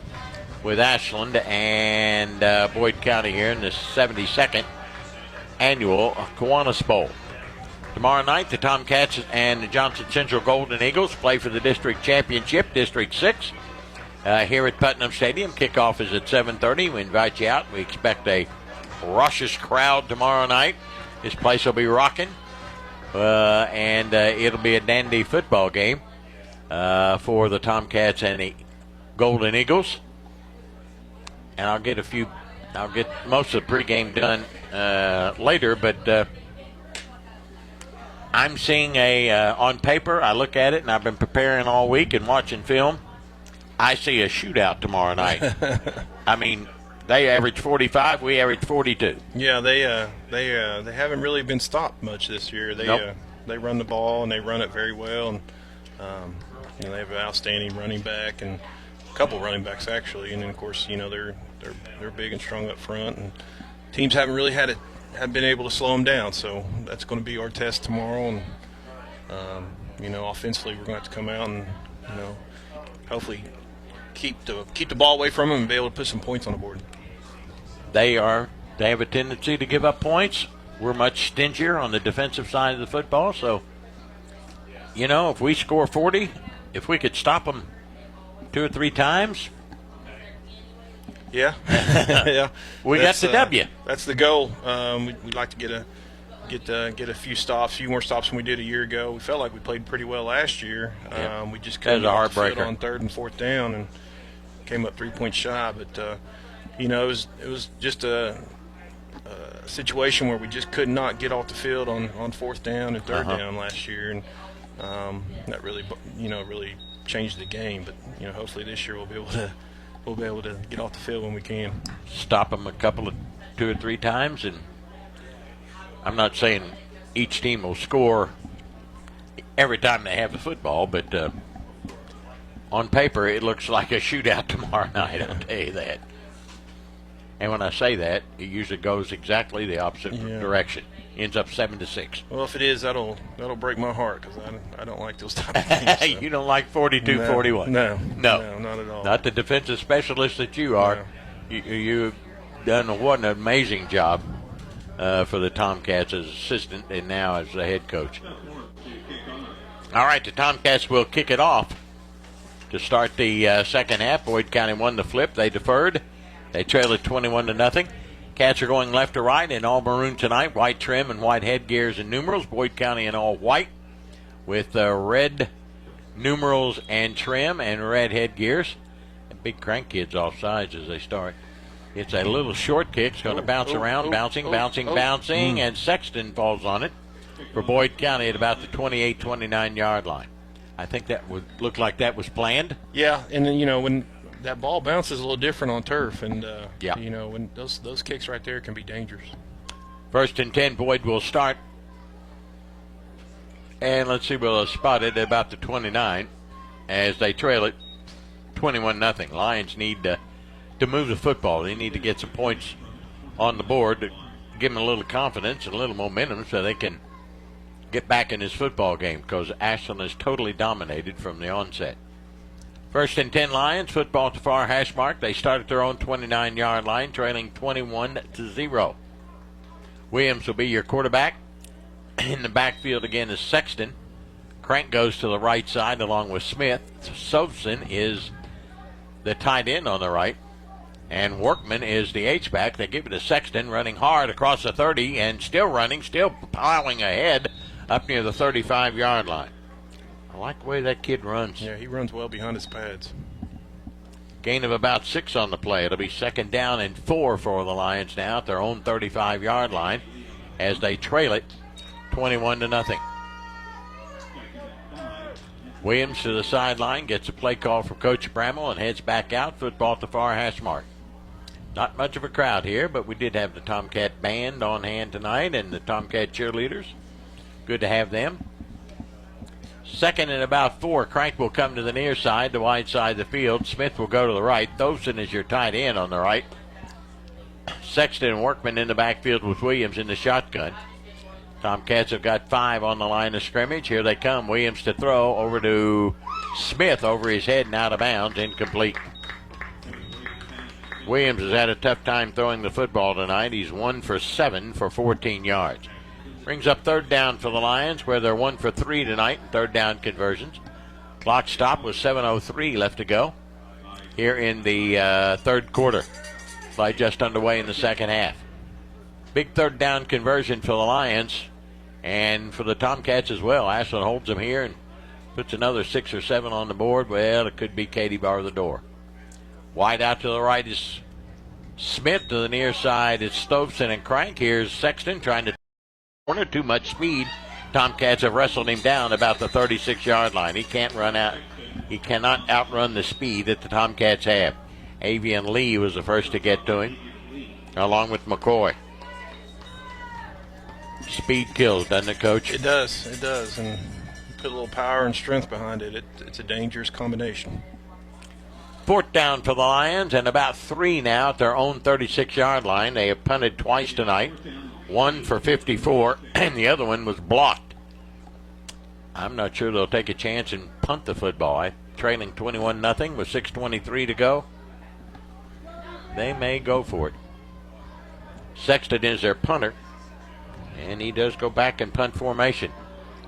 with Ashland and Boyd County here in the 72nd annual Kiwanis Bowl. Tomorrow night, the Tomcats and the Johnson Central Golden Eagles play for the district championship, District 6. here at Putnam Stadium. Kickoff is at 7:30. We invite you out. We expect a raucous crowd tomorrow night. This place will be rocking, and it'll be a dandy football game for the Tomcats and the Golden Eagles. And I'll get most of the pregame done later, but I'm seeing on paper, I look at it, and I've been preparing all week and watching film. I see a shootout tomorrow night. I mean, they average 45, we average 42. Yeah, they haven't really been stopped much this year. They run the ball and they run it very well, and they have an outstanding running back and a couple running backs actually, and then of course they're big and strong up front, and teams haven't really have been able to slow them down. So that's going to be our test tomorrow, and offensively we're going to have to come out and hopefully keep the ball away from them and be able to put some points on the board. They have a tendency to give up points. We're much stingier on the defensive side of the football, so if we score 40, if we could stop them 2 or 3 times, yeah, yeah, we got the W. That's the goal. We'd like to get a few more stops than we did a year ago. We felt like we played pretty well last year. We just couldn't get off the field on 3rd and 4th down and came up 3 points shy. But it was just a situation where we just could not get off the field on 4th down and 3rd down last year, and that really really changed the game. But hopefully this year we'll be able to get off the field when we can. Stop them 2 or 3 times, and I'm not saying each team will score every time they have the football, but on paper it looks like a shootout tomorrow night, I'll tell you that. And when I say that, it usually goes exactly the opposite direction. Ends up 7-6. Well, if it is, that'll break my heart, because I don't like those type of games. So. You don't like 42-41? No, not at all. Not the defensive specialist that you are. No. You've done what an amazing job for the Tomcats as assistant and now as the head coach. All right, the Tomcats will kick it off to start the second half. Boyd County won the flip. They deferred. They trail it 21-0. Cats are going left to right in all maroon tonight. White trim and white headgears and numerals. Boyd County in all white with red numerals and trim and red headgears. And big crank kids off sides as they start. It's a little short kick. It's going to bounce around, bouncing, and Sexton falls on it for Boyd County at about the 28-29 line. I think that would look like that was planned. Yeah, and then, when that ball bounces a little different on turf, and, when those kicks right there can be dangerous. 1st and 10, Boyd will start. And let's see, we'll spot it at about the 29 as they trail it 21-0. Lions need to move the football. They need to get some points on the board to give them a little confidence and a little momentum so they can get back in this football game, because Ashland is totally dominated from the onset. 1st and 10 Lions, football at the far hash mark. They start at their own 29-yard line, trailing 21-0. Williams will be your quarterback. In the backfield again is Sexton. Crank goes to the right side along with Smith. Sovson is the tight end on the right. And Workman is the H-back. They give it to Sexton, running hard across the 30 and still running, still plowing ahead up near the 35-yard line. I like the way that kid runs. Yeah, he runs well behind his pads. Gain of about 6 on the play. It'll be 2nd down and 4 for the Lions now at their own 35-yard line as they trail it 21-0. Williams to the sideline, gets a play call from Coach Bramall and heads back out. Football at the far hash mark. Not much of a crowd here, but we did have the Tomcat band on hand tonight and the Tomcat cheerleaders. Good to have them. 2nd and about 4. Crank will come to the near side, the wide side of the field. Smith will go to the right. Thompson is your tight end on the right. Sexton and Workman in the backfield with Williams in the shotgun. Tomcats have got 5 on the line of scrimmage. Here they come. Williams to throw over to Smith over his head and out of bounds. Incomplete. Williams has had a tough time throwing the football tonight. He's 1 for 7 for 14 yards. Brings up 3rd down for the Lions, where they're 1 for 3 tonight, 3rd down conversions. Clock stop with 7:03 left to go. here in the third quarter. Play just underway in the second half. Big third down conversion for the Lions and for the Tomcats as well. Ashland holds them here and puts another 6 or 7 on the board. Well, it could be Katie bar the door. Wide out to the right is Smith. To the near side is Stoveson and Crank. Here's Sexton trying to corner. Too much speed. Tomcats have wrestled him down about the 36-yard line. He can't run out. He cannot outrun the speed that the Tomcats have. Avian Lee was the first to get to him, along with McCoy. Speed kills, doesn't it, Coach? It does. It does. And put a little power and strength behind it. It's a dangerous combination. Fourth down for the Lions, and about 3 now at their own 36-yard line. They have punted twice tonight. One for 54, and the other one was blocked. I'm not sure they'll take a chance and punt the football. Trailing 21-0 with 6:23 to go. They may go for it. Sexton is their punter, and he does go back in punt formation.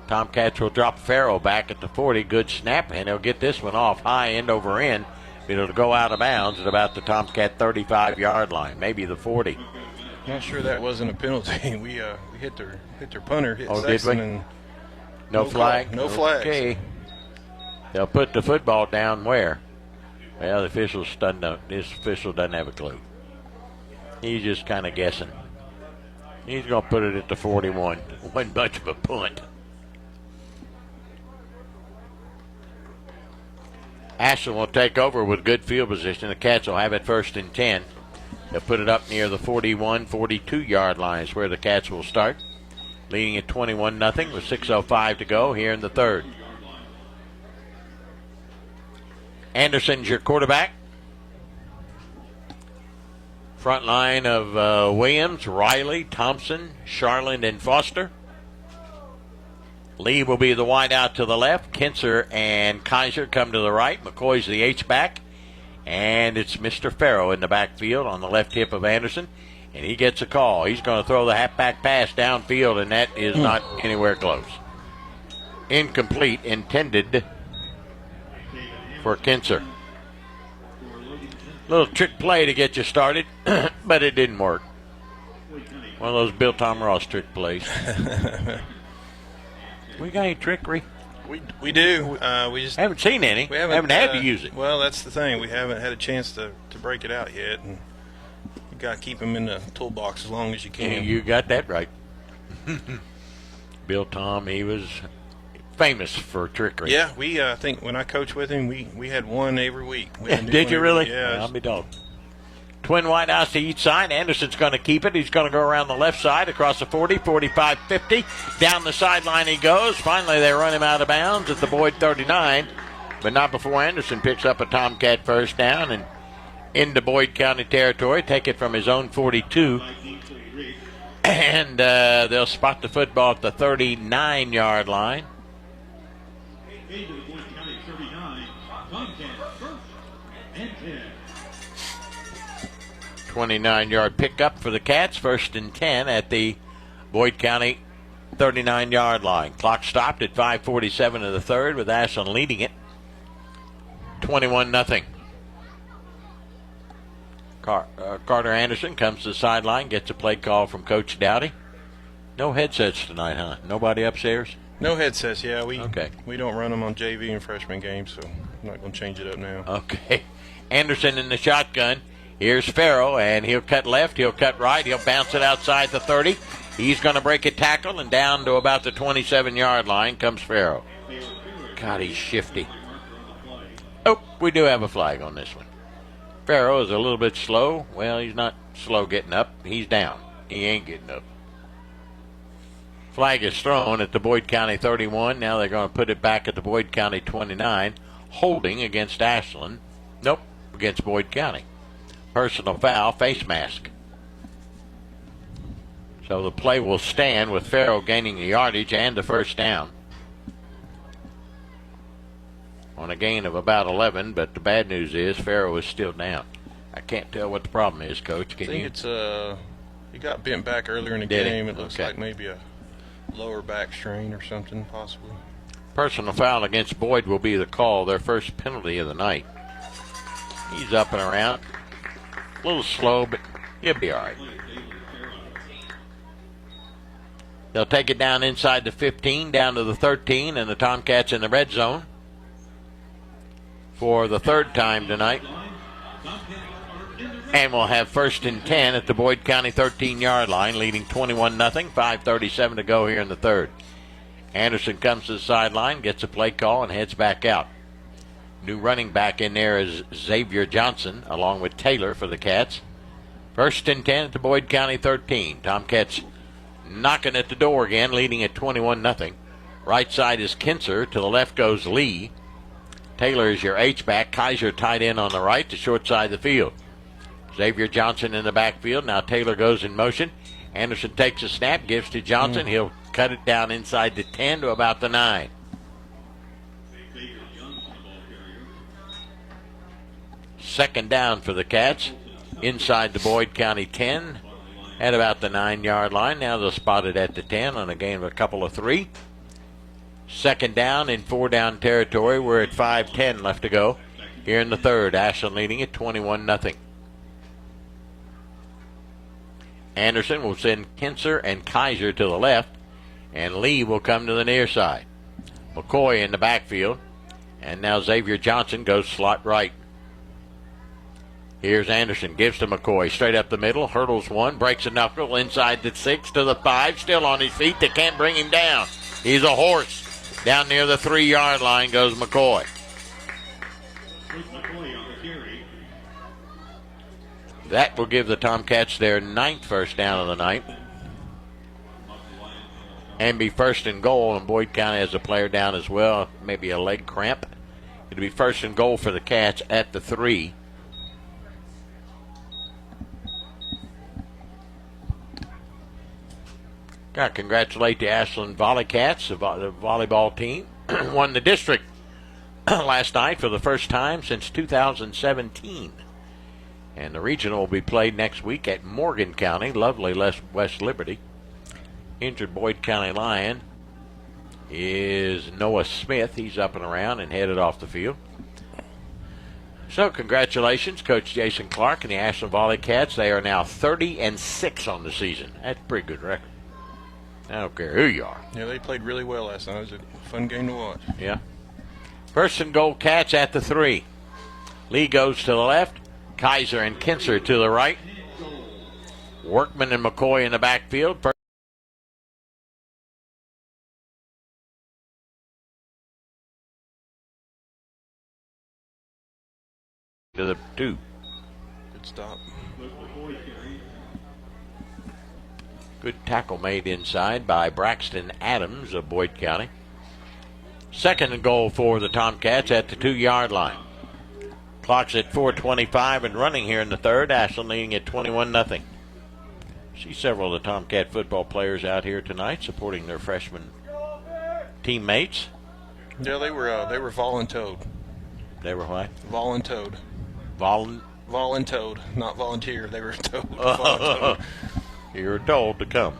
Tomcats will drop Farrell back at the 40. Good snap, and he'll get this one off high end over end. It'll go out of bounds at about the Tomcat 35-yard line, maybe the 40. Not sure that wasn't a penalty. We hit their punter, hit Oh, Sexton, did we? and No flag? No flags. Okay. They'll put the football down where? Well, the official doesn't have a clue. He's just kind of guessing. He's going to put it at the 41. Wasn't much of a punt. Ashland will take over with good field position. The Cats will have it 1st and 10. They'll put it up near the 41, 42-yard line is where the Cats will start. Leading at 21-0 with 6:05 to go here in the third. Anderson's your quarterback. Front line of Williams, Riley, Thompson, Charland, and Foster. Lee will be the wide out to the left. Kinser and Kaiser come to the right. McCoy's the H-back. And it's Mr. Farrow in the backfield on the left hip of Anderson. And he gets a call. He's going to throw the halfback pass downfield, and that is not anywhere close. Incomplete, intended for Kinser. Little trick play to get you started, but it didn't work. One of those Bill Tom Ross trick plays. We got any trickery? We do. We just haven't seen any. We haven't had to use it. Well, that's the thing. We haven't had a chance to break it out yet, and you got to keep them in the toolbox as long as you can. Yeah, you got that right. Bill Tom, he was famous for trickery. Yeah, I think when I coached with him, we had one every week. Did you really? Yeah. I'll be dogged. Twin wide outs to each side. Anderson's going to keep it. He's going to go around the left side across the 40, 45, 50. Down the sideline he goes. Finally, they run him out of bounds at the Boyd 39, but not before Anderson picks up a Tomcat first down and into Boyd County territory. Take it from his own 42. And they'll spot the football at the 39-yard line. 29-yard pickup for the Cats. 1st and 10 at the Boyd County 39-yard line. Clock stopped at 5:47 of the third with Ashland leading it 21-0. Carter Anderson comes to the sideline, gets a play call from Coach Dowdy. No headsets tonight, huh? Nobody upstairs? No headsets, yeah. We don't run them on JV and freshman games, so I'm not going to change it up now. Okay. Anderson in the shotgun. Here's Farrell, and he'll cut left, he'll cut right, he'll bounce it outside the 30. He's going to break a tackle, and down to about the 27-yard line comes Farrell. God, he's shifty. Oh, we do have a flag on this one. Farrell is a little bit slow. Well, he's not slow getting up. He's down. He ain't getting up. Flag is thrown at the Boyd County 31. Now they're going to put it back at the Boyd County 29. Holding against Ashland. Nope, against Boyd County. Personal foul, face mask. So the play will stand with Farrell gaining the yardage and the first down. On a gain of about 11, but the bad news is Farrell is still down. I can't tell what the problem is, Coach. I think it's he got bent back earlier in the game. It looks like maybe a lower back strain or something, possibly. Personal foul against Boyd will be the call, their first penalty of the night. He's up and around. A little slow, but he'll be all right. They'll take it down inside the 15, down to the 13, and the Tomcats in the red zone for the third time tonight. And we'll have 1st and 10 at the Boyd County 13-yard line, leading 21-0, 5:37 to go here in the third. Anderson comes to the sideline, gets a play call, and heads back out. New running back in there is Xavier Johnson, along with Taylor for the Cats. 1st and 10 at the Boyd County 13. Tomcats knocking at the door again, leading at 21-0. Right side is Kinser. To the left goes Lee. Taylor is your H-back. Kaiser tight end on the right, the short side of the field. Xavier Johnson in the backfield. Now Taylor goes in motion. Anderson takes a snap, gives to Johnson. He'll cut it down inside the 10 to about the 9. Second down for the Cats inside the Boyd County 10 at about the 9-yard line. Now they'll spot it at the 10 on a gain of a couple of 3. Second down in 4-down territory. We're at 5:10 left to go here in the third. Ashland leading at 21-0. Anderson will send Kinser and Kaiser to the left, and Lee will come to the near side. McCoy in the backfield, and now Xavier Johnson goes slot right. Here's Anderson, gives to McCoy, straight up the middle, hurdles one, breaks a knuckle inside the 6 to the 5, still on his feet. They can't bring him down. He's a horse. Down near the 3-yard line goes McCoy. That will give the Tomcats their 9th first down of the night. And be 1st and goal, and Boyd County has a player down as well, maybe a leg cramp. It'll be 1st and goal for the Cats at the 3. Got to congratulate the Ashland Volley Cats, the volleyball team. Won the district last night for the first time since 2017. And the regional will be played next week at Morgan County, lovely West Liberty. Injured Boyd County Lion is Noah Smith. He's up and around and headed off the field. So congratulations, Coach Jason Clark and the Ashland Volley Cats. They are now 30-6 on the season. That's a pretty good record. I don't care who you are. Yeah, they played really well last night. It was a fun game to watch. Yeah. 1st and goal, Cats at the 3. Lee goes to the left. Kaiser and Kinser to the right. Workman and McCoy in the backfield. To the 2. Good stop. Good tackle made inside by Braxton Adams of Boyd County. 2nd and goal for the Tomcats at the 2-yard line. Clock's at 4:25 and running here in the third. Ashland leading at 21-0. See several of the Tomcat football players out here tonight supporting their freshman teammates. Yeah, they were voluntoed. They were what? Voluntoed. Voluntoed, not volunteer. They were told. Voluntoed. You're told to come.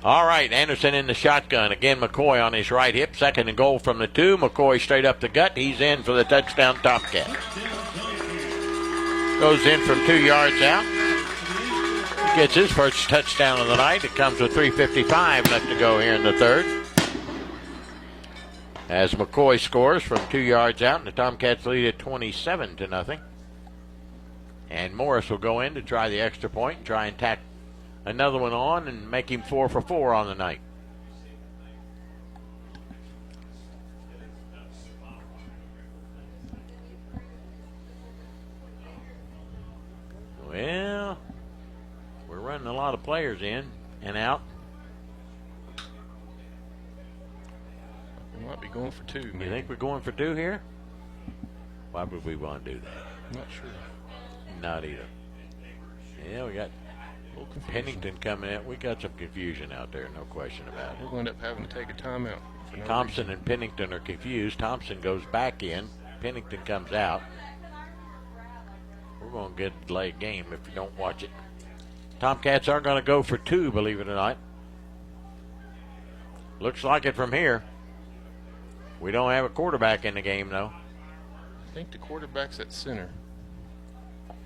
All right, Anderson in the shotgun. Again, McCoy on his right hip. 2nd and goal from the 2. McCoy straight up the gut. He's in for the touchdown Tomcat. Goes in from 2 yards out. He gets his first touchdown of the night. It comes with 3:55 left to go here in the third. As McCoy scores from 2 yards out, and the Tomcats lead at 27-0. And Morris will go in to try the extra point and try and tack another one on and make him 4 for 4 on the night. Well, we're running a lot of players in and out. We might be going for 2. Maybe. You think we're going for 2 here? Why would we want to do that? Not sure. Not either. Yeah, we got Pennington coming in. We got some confusion out there, no question about it. We're going to end up having to take a timeout. No Thompson reason. and Pennington are confused. Thompson goes back in. Pennington comes out. We're going to get a delayed game if you don't watch it. Tomcats are going to go for 2, believe it or not. Looks like it from here. We don't have a quarterback in the game, though. I think the quarterback's at center.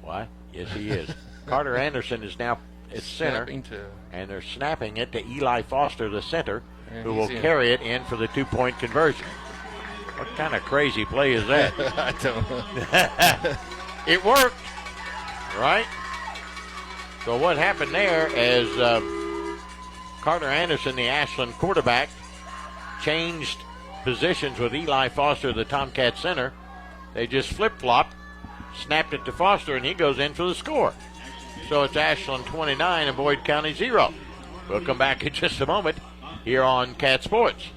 Why? Yes, he is. Carter Anderson is now at center, To, and they're snapping it to Eli Foster, the center, and who will he's in. carry it in for the 2-point conversion. What kind of crazy play is that? I don't know. It worked, right? So what happened there is Carter Anderson, the Ashland quarterback, changed positions with Eli Foster, the Tomcat center. They just flip-flopped, snapped it to Foster, and he goes in for the score. So it's Ashland 29 and Boyd County 0. We'll come back in just a moment here on Cat Sports.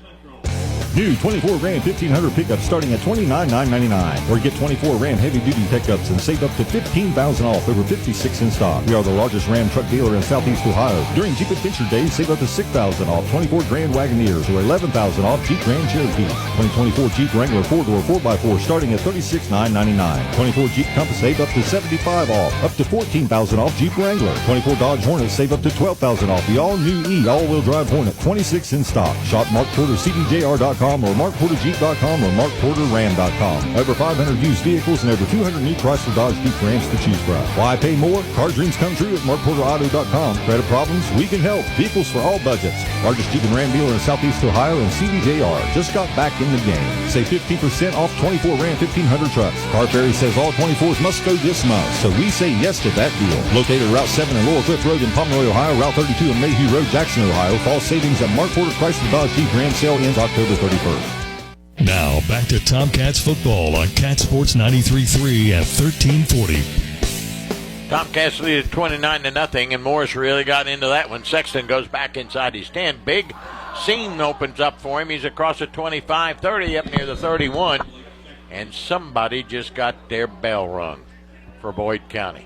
New 24 Ram 1500 pickups starting at $29,999. Or get 24 Ram heavy-duty pickups and save up to $15,000 off over 56 in stock. We are the largest Ram truck dealer in Southeast Ohio. During Jeep Adventure Days, save up to $6,000 off 24 Grand Wagoneers or $11,000 off Jeep Grand Cherokees. 2024 Jeep Wrangler 4-door 4x4 starting at $36,999. 24 Jeep Compass save up to $75 off, up to $14,000 off Jeep Wrangler. 24 Dodge Hornet save up to $12,000 off the all-new E all-wheel drive Hornet, 26 in stock. Shop MarkPorterCDJR.com or MarkPorterJeep.com or MarkPorterRam.com. Over 500 used vehicles and over 200 new Chrysler Dodge Jeep Rams to choose from. Why pay more? Car dreams come true at MarkPorterAuto.com. Credit problems? We can help. Vehicles for all budgets. Largest Jeep and Ram dealer in Southeast Ohio, and CDJR just got back in the game. Save 15% off 24 Ram 1500 trucks. Car Ferry says all 24s must go this month, so we say yes to that deal. Located Route 7 and Laurel Cliff Road in Pomeroy, Ohio, Route 32 and Mayhew Road, Jackson, Ohio. Fall savings at Mark Porter Chrysler Dodge Jeep Ram sale ends October 31st. Now, back to Tomcats football on Cat Sports 93.3 at 1340. Tomcats lead at 29-0, and Morris really got into that one. Sexton goes back inside his 10. Big seam opens up for him. He's across the 25-30 up near the 31, and somebody just got their bell rung for Boyd County.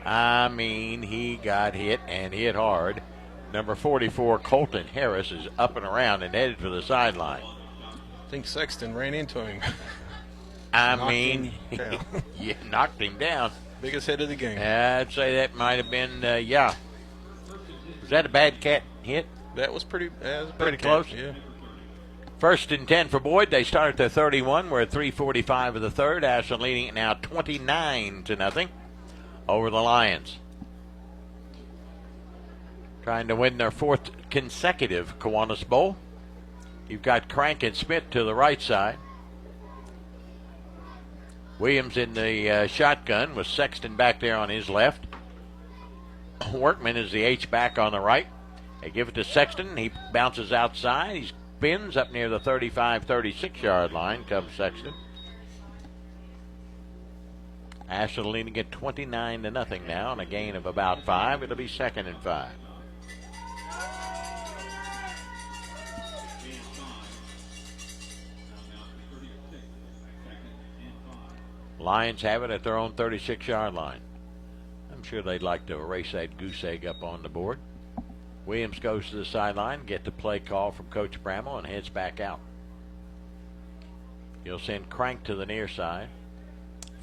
I mean, he got hit and hit hard. Number 44, Colton Harris, is up and around and headed for the sideline. I think Sexton ran into him. Yeah, knocked him down. Biggest hit of the game. I'd say that might have been, Was that a bad cat hit? That was pretty close. Yeah. 1st and 10 for Boyd. They start at the 31. We're at 3:45 of the third. Ashland leading it now 29-0 over the Lions. Trying to win their 4th consecutive Kiwanis Bowl. You've got Crank and Smith to the right side. Williams in the shotgun with Sexton back there on his left. Workman is the H-back on the right. They give it to Sexton. He bounces outside. He spins up near the 35, 36-yard line. Comes Sexton. Ashland leading at 29-0 now on a gain of about 5. It'll be 2nd and 5. Lions have it at their own 36-yard line. I'm sure they'd like to erase that goose egg up on the board. Williams goes to the sideline, get the play call from Coach Bramall, and heads back out. He'll send Crank to the near side.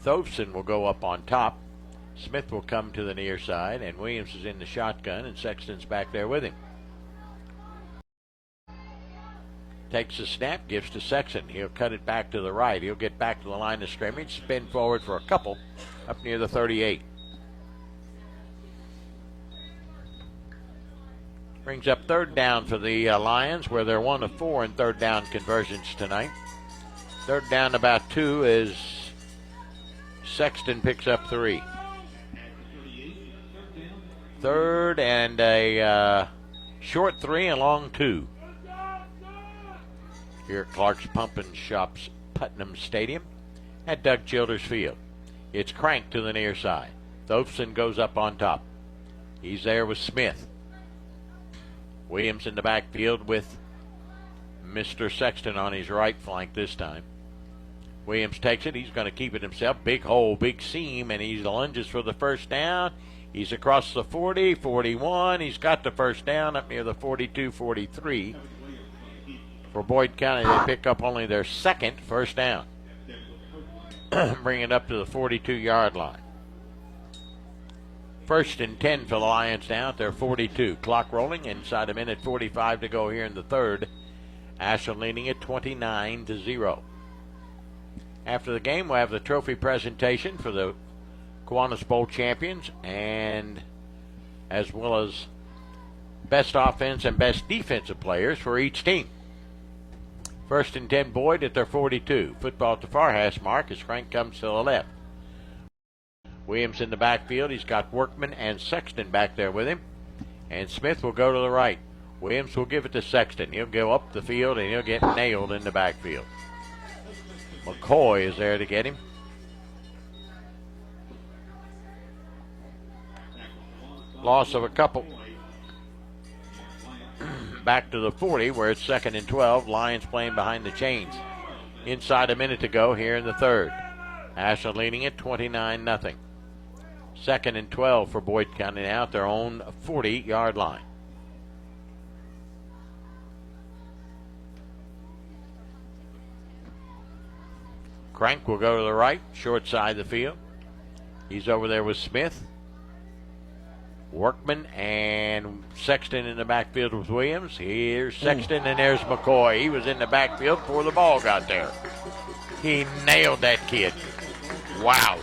Thofson will go up on top. Smith will come to the near side, and Williams is in the shotgun, and Sexton's back there with him. Takes the snap, gives to Sexton. He'll cut it back to the right. He'll get back to the line of scrimmage, spin forward for a couple up near the 38. Brings up 3rd down for the Lions, where they're 1 of 4 in 3rd down conversions tonight. 3rd down about 2 as Sexton picks up 3. 3rd and a short 3 and long 2. Here at Clark's Pump and Shops Putnam Stadium at Doug Childers Field. It's Crank to the near side. Thofson goes up on top. He's there with Smith. Williams in the backfield with Mr. Sexton on his right flank this time. Williams takes it. He's going to keep it himself. Big hole, big seam, and he lunges for the 1st down. He's across the 40, 41. He's got the 1st down up near the 42, 43. For Boyd County, they pick up only their 2nd 1st down. Bring it up to the 42-yard line. 1st and 10 for the Lions now at their 42. Clock rolling, inside a minute 45 to go here in the 3rd. Ashland leading at 29-0. After the game, we'll have the trophy presentation for the Kiwanis Bowl champions, and as well as best offense and best defensive players for each team. First and 10, Boyd at their 42. Football at the far hash mark as Frank comes to the left. Williams in the backfield. He's got Workman and Sexton back there with him. And Smith will go to the right. Williams will give it to Sexton. He'll go up the field and he'll get nailed in the backfield. McCoy is there to get him. Loss of a couple. Back to the 40 where it's 2nd and 12. Lions playing behind the chains. Inside a minute to go here in the third. Ashland leading it 29-0. 2nd and 12 for Boyd County now at their own 40-yard line. Crank will go to the right, short side of the field. He's over there with Smith. Workman and Sexton in the backfield with Williams. Here's Sexton and there's McCoy. He was in the backfield before the ball got there. He nailed that kid. Wow.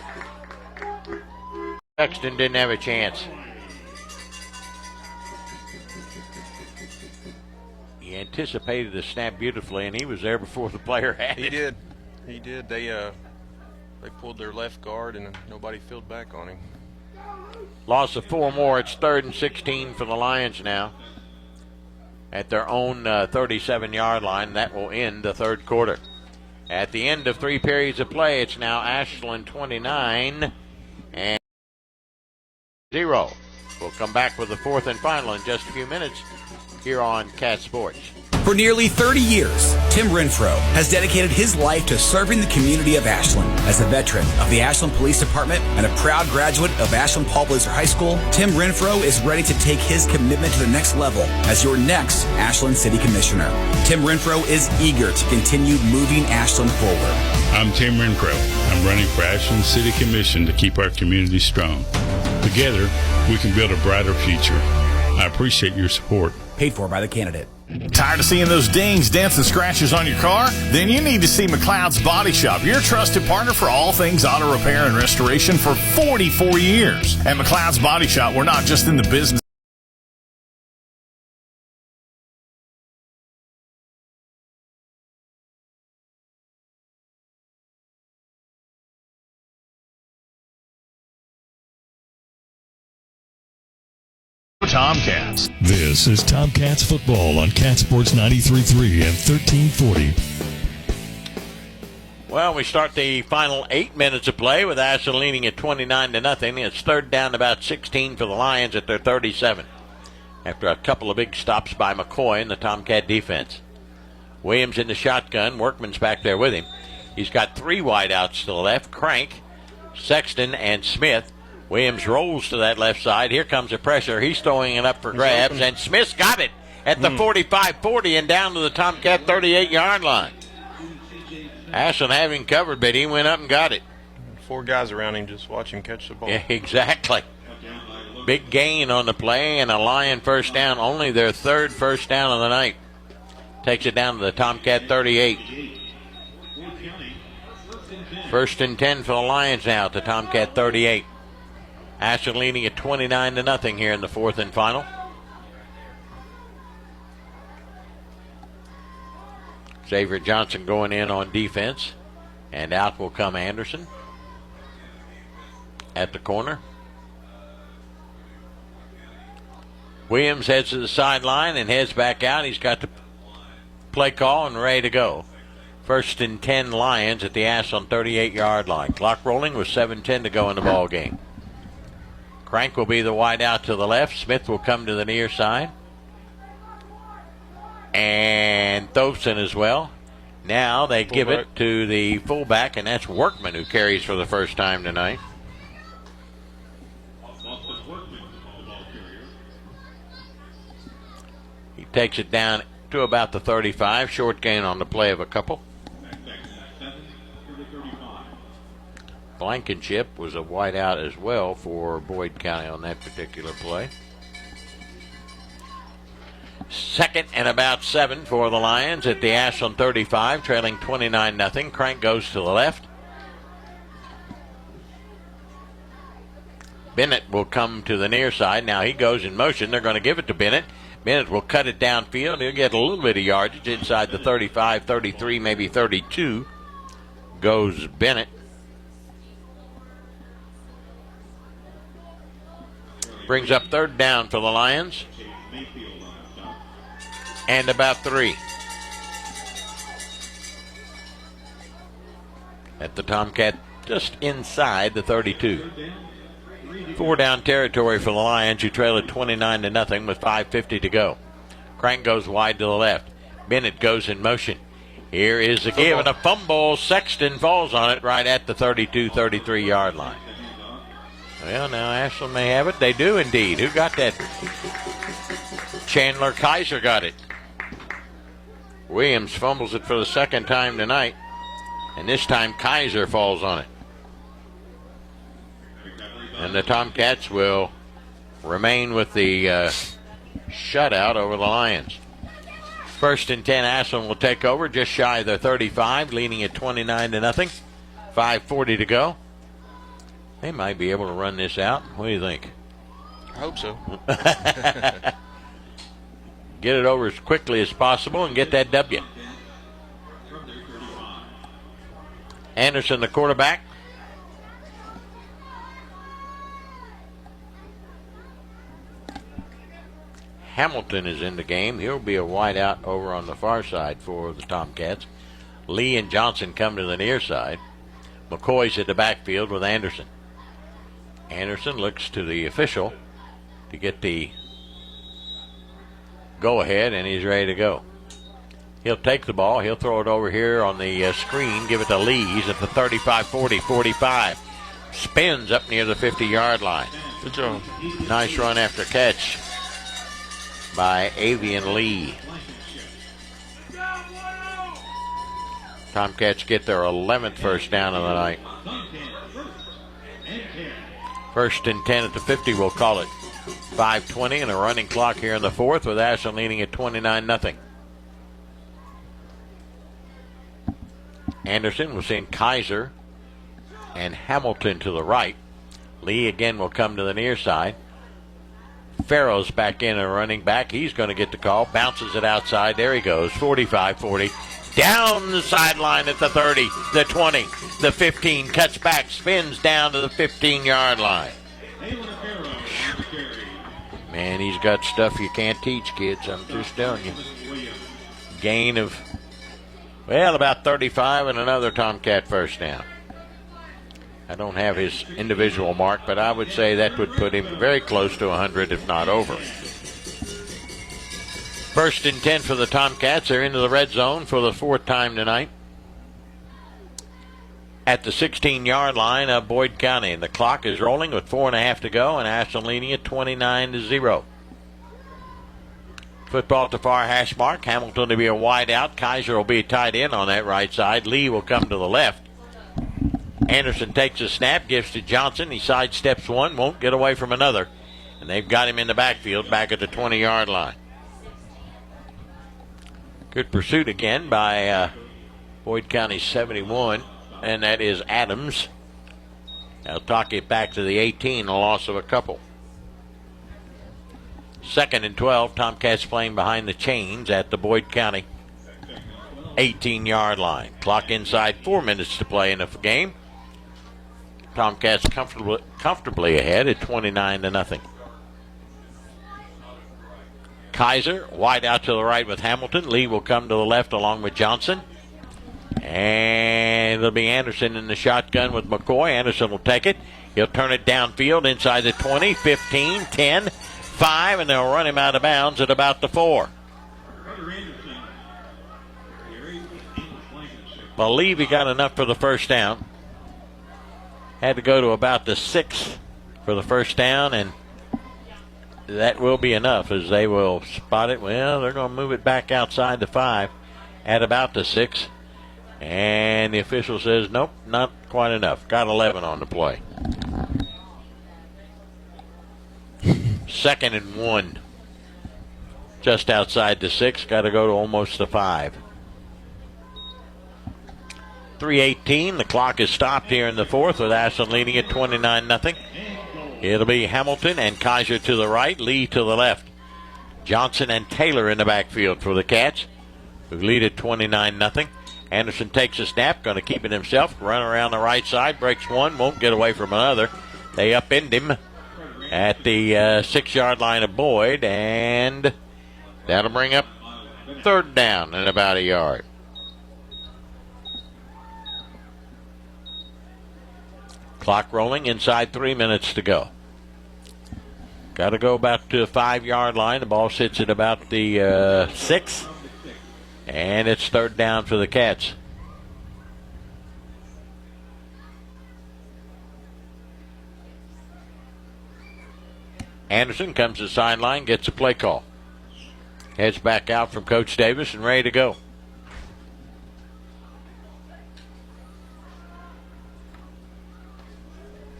Sexton didn't have a chance. He anticipated the snap beautifully, and he was there before the player had it. He did. They pulled their left guard, and nobody filled back on him. Loss of 4 more. It's 3rd and 16 for the Lions now at their own 37-yard line. That will end the third quarter. At the end of 3 periods of play, it's now Ashland 29 and 0. We'll come back with the 4th and final in just a few minutes here on Cat Sports. For nearly 30 years, Tim Renfro has dedicated his life to serving the community of Ashland. As a veteran of the Ashland Police Department and a proud graduate of Ashland Paul Blazer High School, Tim Renfro is ready to take his commitment to the next level as your next Ashland City Commissioner. Tim Renfro is eager to continue moving Ashland forward. I'm Tim Renfro. I'm running for Ashland City Commission to keep our community strong. Together, we can build a brighter future. I appreciate your support. Paid for by the candidate. Tired of seeing those dings, dents, and scratches on your car? Then you need to see McLeod's Body Shop, your trusted partner for all things auto repair and restoration for 44 years. At McLeod's Body Shop, we're not just in the business. Tomcats. This is Tomcats football on Cat Sports 93.3 and 1340. Well, we start the final 8 minutes of play with Ashland leading at 29-0. It's 3rd down about 16 for the Lions at their 37. After a couple of big stops by McCoy in the Tomcat defense. Williams in the shotgun. Workman's back there with him. He's got 3 wideouts to the left. Crank, Sexton, and Smith. Williams rolls to that left side. Here comes the pressure. He's throwing it up for grabs, and Smith's got it at the 45-40 and down to the Tomcat 38-yard line. Ashland having covered, but he went up and got it. 4 guys around him, just watch him catch the ball. Yeah, exactly. Big gain on the play, and a Lion first down, only their 3rd first down of the night. Takes it down to the Tomcat 38. 1st and 10 for the Lions now at the Tomcat 38. Ashland leading at 29-0 here in the 4th and final. Xavier Johnson going in on defense. And out will come Anderson at the corner. Williams heads to the sideline and heads back out. He's got the play call and ready to go. 1st and 10 Lions at the Ashland 38-yard line. Clock rolling with 7:10 to go in the ball game. Crank will be the wide out to the left. Smith will come to the near side. And Thompson as well. Now they give it to the fullback, and that's Workman who carries for the first time tonight. He takes it down to about the 35. Short gain on the play of a couple. Blankenship was a wide out as well for Boyd County on that particular play. 2nd and about 7 for the Lions at the Ashland 35, trailing 29-0. Crank goes to the left. Bennett will come to the near side. Now he goes in motion. They're going to give it to Bennett. Bennett will cut it downfield. He'll get a little bit of yardage inside the 35, 33, maybe 32. Goes Bennett. Brings up third down for the Lions. And about 3. At the Tomcat, just inside the 32. 4 down territory for the Lions, who trail at 29-0 with 5:50 to go. Crank goes wide to the left. Bennett goes in motion. Here is the give and a fumble. Sexton falls on it right at the 32, 33-yard line. Well, now Ashland may have it. They do indeed. Who got that? Chandler Kaiser got it. Williams fumbles it for the second time tonight. And this time Kaiser falls on it. And the Tomcats will remain with the shutout over the Lions. 1st and 10, Ashland will take over just shy of the 35, leading at 29-0. 5:40 to go. They might be able to run this out. What do you think? I hope so. Get it over as quickly as possible and get that W. Anderson, the quarterback. Hamilton is in the game. He'll be a wide out over on the far side for the Tomcats. Lee and Johnson come to the near side. McCoy's at the backfield with Anderson. Anderson looks to the official to get the go-ahead, and he's ready to go. He'll take the ball. He'll throw it over here on the screen, give it to Lee. He's at the 35, 40, 45. Spins up near the 50-yard line. Good job. Nice run after catch by Avian Lee. Tomcats get their 11th first down of the night. 1st and 10 at the 50, we'll call it. 5:20 and a running clock here in the 4th with Ashland leading at 29-0. Anderson will send Kaiser and Hamilton to the right. Lee again will come to the near side. Farrell's back in a running back. He's going to get the call. Bounces it outside. There he goes. 45-40. Down the sideline at the 30, the 20, the 15. Cuts back. Spins down to the 15-yard line. Man, he's got stuff you can't teach, kids. I'm just telling you. Gain of, well, about 35 and another Tomcat first down. I don't have his individual mark, but I would say that would put him very close to 100, if not over. 1st and 10 for the Tomcats. They're into the red zone for the 4th time tonight. At the 16-yard line of Boyd County. And the clock is rolling with 4.5 to go, and Ashland leading at 29-0. Football at the far hash mark. Hamilton to be a wide out. Kaiser will be tight end on that right side. Lee will come to the left. Anderson takes a snap, gives to Johnson. He sidesteps one, won't get away from another. And they've got him in the backfield back at the 20-yard line. Good pursuit again by Boyd County 71, and that is Adams. They'll talk it back to the 18, a loss of a couple. 2nd and 12, Tomcats playing behind the chains at the Boyd County 18-yard line. Clock inside 4 minutes to play in the game. Tomcats comfortably ahead at 29-0. Kaiser wide out to the right with Hamilton. Lee will come to the left along with Johnson. And it'll be Anderson in the shotgun with McCoy. Anderson will take it. He'll turn it downfield inside the 20, 15, 10, 5, and they'll run him out of bounds at about the 4. Believe he got enough for the first down. Had to go to about the 6 for the first down, and that will be enough as they will spot it. Well, they're going to move it back outside the 5 at about the 6. And the official says, nope, not quite enough. Got 11 on the play. 2nd and 1. Just outside the 6. Got to go to almost the 5. 3:18. The clock is stopped here in the 4th with Ashland leading at 29-0. It'll be Hamilton and Kaiser to the right, Lee to the left. Johnson and Taylor in the backfield for the Cats, who lead at 29-0. Anderson takes a snap, going to keep it himself, run around the right side, breaks one, won't get away from another. They upend him at the 6-yard line of Boyd, and that'll bring up third down and about a yard. Clock rolling, inside 3 minutes to go. Got to go about to the 5-yard line. The ball sits at about the 6. And it's third down for the Cats. Anderson comes to the sideline, gets a play call. Heads back out from Coach Davis and ready to go.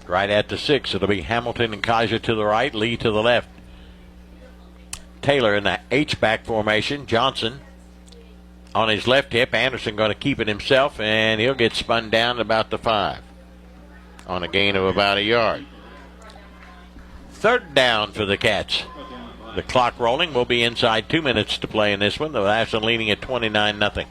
Right at the 6, it'll be Hamilton and Kaiser to the right, Lee to the left. Taylor in the H-back formation. Johnson on his left hip. Anderson going to keep it himself, and he'll get spun down about the 5 on a gain of about a yard. Third down for the Cats. The clock rolling. Will be inside 2 minutes to play in this one. The Ashland leading at 29-0.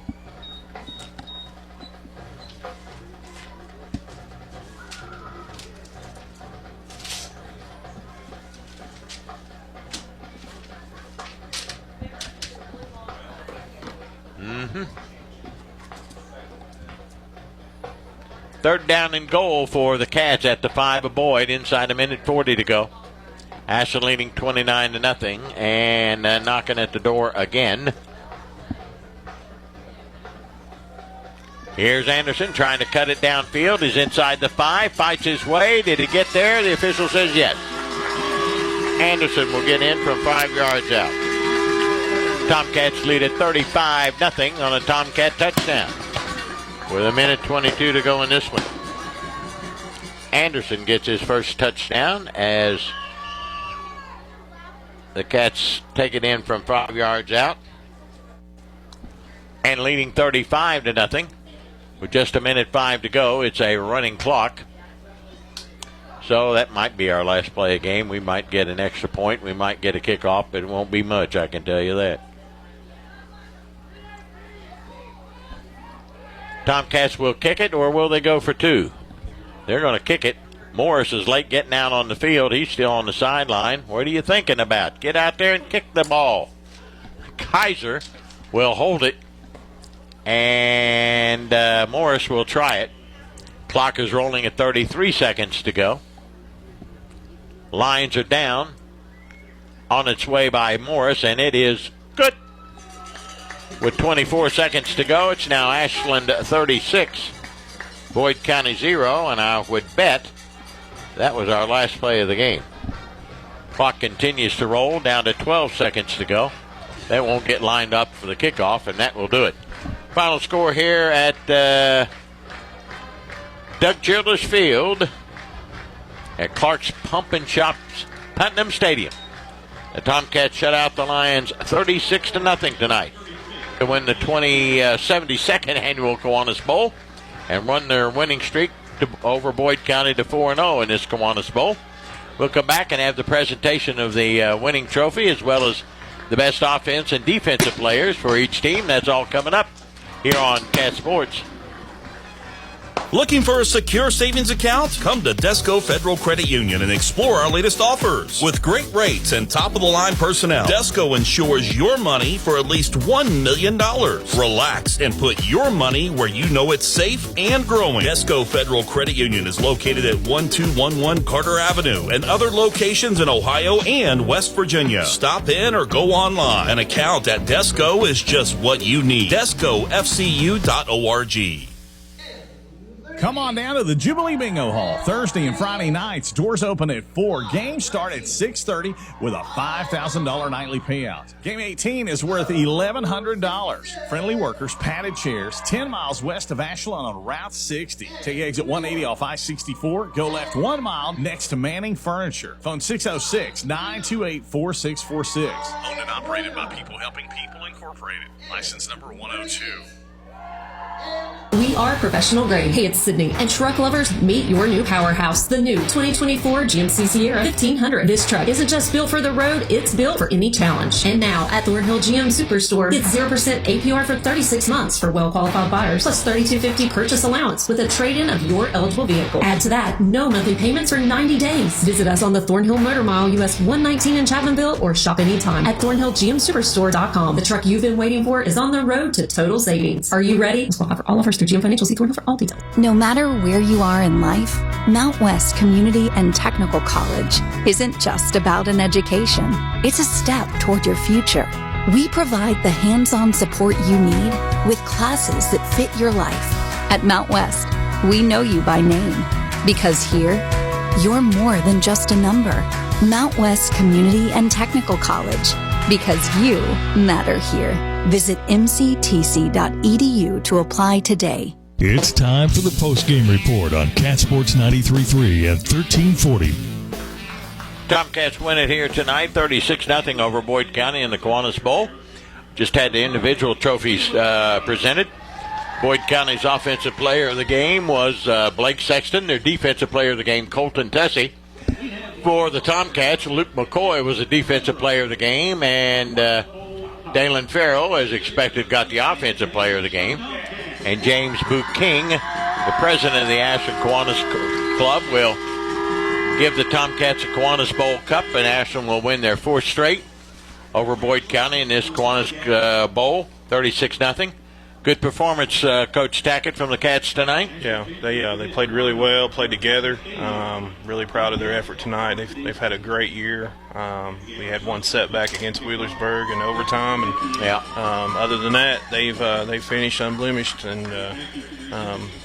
Third down and goal for the Cats at the 5 of Boyd. Inside a minute 40 to go. Ashland leading 29-0 and knocking at the door again. Here's Anderson trying to cut it downfield. He's inside the 5, fights his way. Did he get there? The official says yes. Anderson will get in from 5 yards out. Tomcats lead at 35-0 on a Tomcat touchdown. With a minute 22 to go in this one. Anderson gets his first touchdown as the Cats take it in from 5 yards out. And leading 35-0. With just a minute 5 to go, it's a running clock. So that might be our last play of the game. We might get an extra point. We might get a kickoff, but it won't be much, I can tell you that. Tomcats will kick it, or will they go for 2? They're going to kick it. Morris is late getting out on the field. He's still on the sideline. What are you thinking about? Get out there and kick the ball. Kaiser will hold it, and Morris will try it. Clock is rolling at 33 seconds to go. Lines are down. On its way by Morris, and it is good. With 24 seconds to go, it's now Ashland 36, Boyd County 0, and I would bet that was our last play of the game. Clock continues to roll, down to 12 seconds to go. That won't get lined up for the kickoff, and that will do it. Final score here at Doug Childress Field at Clark's Pump and Shops, Putnam Stadium. The Tomcats shut out the Lions 36-0 tonight to win the 72nd annual Kiwanis Bowl and run their winning streak over Boyd County to 4-0 in this Kiwanis Bowl. We'll come back and have the presentation of the winning trophy as well as the best offense and defensive players for each team. That's all coming up here on Cat Sports. Looking for a secure savings account? Come to Desco Federal Credit Union and explore our latest offers. With great rates and top-of-the-line personnel, Desco insures your money for at least $1 million. Relax and put your money where you know it's safe and growing. Desco Federal Credit Union is located at 1211 Carter Avenue and other locations in Ohio and West Virginia. Stop in or go online. An account at Desco is just what you need. DescoFCU.org. Come on down to the Jubilee Bingo Hall Thursday and Friday nights. Doors open at 4. Games start at 6:30 with a $5,000 nightly payout. Game 18 is worth $1,100. Friendly workers, padded chairs, 10 miles west of Ashland on Route 60. Take exit 180 off I-64. Go left 1 mile next to Manning Furniture. Phone 606-928-4646. Owned and operated by People Helping People Incorporated. License number 102. We are professional grade. Hey, it's Sydney. And truck lovers, meet your new powerhouse, the new 2024 GMC Sierra 1500. This truck isn't just built for the road, it's built for any challenge. And now at Thornhill GM Superstore, get 0% APR for 36 months for well-qualified buyers, plus $32.50 purchase allowance with a trade-in of your eligible vehicle. Add to that, no monthly payments for 90 days. Visit us on the Thornhill Motor Mile, US 119 in Chapmanville, or shop anytime at ThornhillGMSuperstore.com. The truck you've been waiting for is on the road to total savings. Are you ready? We'll offer all offers through GM Financial. See Thornhill for all details. No matter where you are in life, Mount West Community and Technical College isn't just about an education. It's a step toward your future. We provide the hands-on support you need with classes that fit your life. At Mount West, we know you by name because here, you're more than just a number. Mount West Community and Technical College, because you matter here. Visit mctc.edu to apply today. It's time for the post-game report on Cat Sports 93.3 and 1340. Tomcats win it here tonight, 36-0 over Boyd County in the Kiwanis Bowl. Just had the individual trophies presented. Boyd County's offensive player of the game was Blake Sexton. Their defensive player of the game, Colton Tessie. For the Tomcats, Luke McCoy was the defensive player of the game, and Dalen Farrell, as expected, got the offensive player of the game. And James Boot King, the president of the Ashland Kiwanis Club, will give the Tomcats a Kiwanis Bowl Cup, and Ashland will win their fourth straight over Boyd County in this Kiwanis Bowl, 36-0. Good performance, Coach Tackett, from the Cats tonight. Yeah, they played really well, played together. Really proud of their effort tonight. They've had a great year. We had one setback against Wheelersburg in overtime, and other than that, they've finished unblemished, and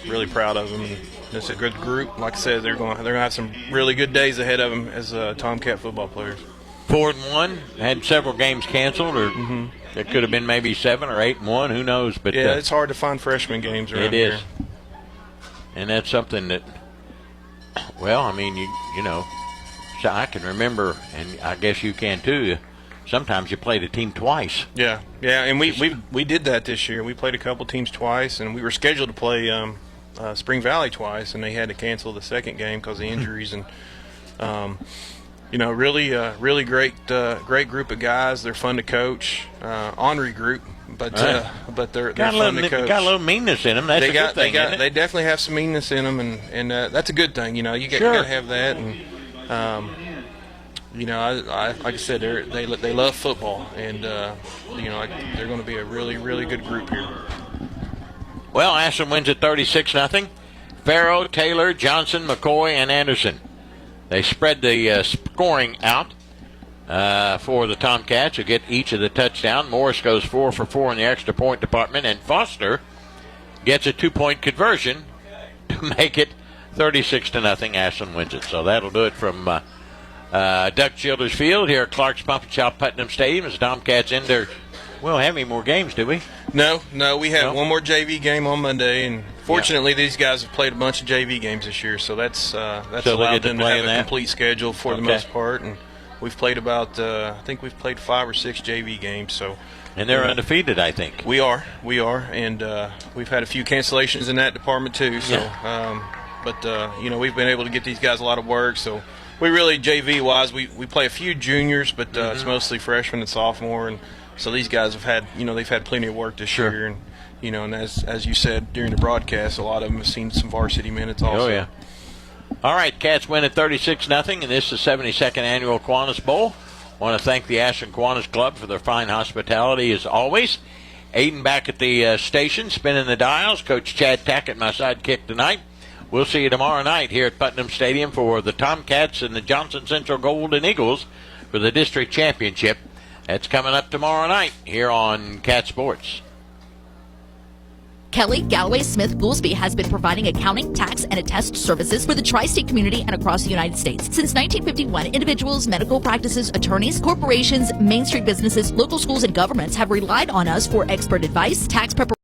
really proud of them. It's a good group. Like I said, they're going to have some really good days ahead of them as Tomcat football players. 4-1, had several games canceled, or it could have been maybe 7 or 8-1. Who knows? But yeah, it's hard to find freshman games around here. It is, and that's something that. Well, I mean, you know, so I can remember, and I guess you can too. Sometimes you play the team twice. Yeah, and we did that this year. We played a couple teams twice, and we were scheduled to play Spring Valley twice, and they had to cancel the second game because of injuries. And you know, really great group of guys. They're fun to coach. Ornery group, but they're fun to coach. Got a little meanness in them. That's a good thing. They definitely have some meanness in them, and that's a good thing. You know, you got to have that. And you know, like I said, they love football, and you know, they're going to be a really good group here. Well, Ashland wins at 36-0. Farrow, Taylor, Johnson, McCoy, and Anderson. They spread the scoring out for the Tomcats, who get each of the touchdown. Morris goes 4 for 4 in the extra point department, and Foster gets a 2-point conversion to make it 36-0. Ashland wins it. So that'll do it from Doug Childers Field here at Clark's Pump and Shop Putnam Stadium as the Tomcats end their. We don't have any more games, do we? No. We had one more JV game on Monday, and fortunately, these guys have played a bunch of JV games this year, so that's allowed them to have a complete schedule for the most part. And we've played about, I think we've played 5 or 6 JV games. So, and they're undefeated, I think. We are, and we've had a few cancellations in that department too. So, but you know, we've been able to get these guys a lot of work. So, we really JV wise, we play a few juniors, but it's mostly freshmen and sophomore, and so these guys have had, you know, they've had plenty of work this year, and you know, and as you said during the broadcast, a lot of them have seen some varsity minutes also. Oh yeah. All right, Cats win at 36-0, and this is the 72nd annual Kiwanis Bowl. Want to thank the Ashland Kiwanis Club for their fine hospitality as always. Aiden back at the station, spinning the dials. Coach Chad Tackett, my sidekick tonight. We'll see you tomorrow night here at Putnam Stadium for the Tomcats and the Johnson Central Golden Eagles for the district championship. That's coming up tomorrow night here on Cat Sports. Kelly Galloway Smith Goolsby has been providing accounting, tax, and attest services for the tri-state community and across the United States. Since 1951, individuals, medical practices, attorneys, corporations, Main Street businesses, local schools, and governments have relied on us for expert advice, tax preparation,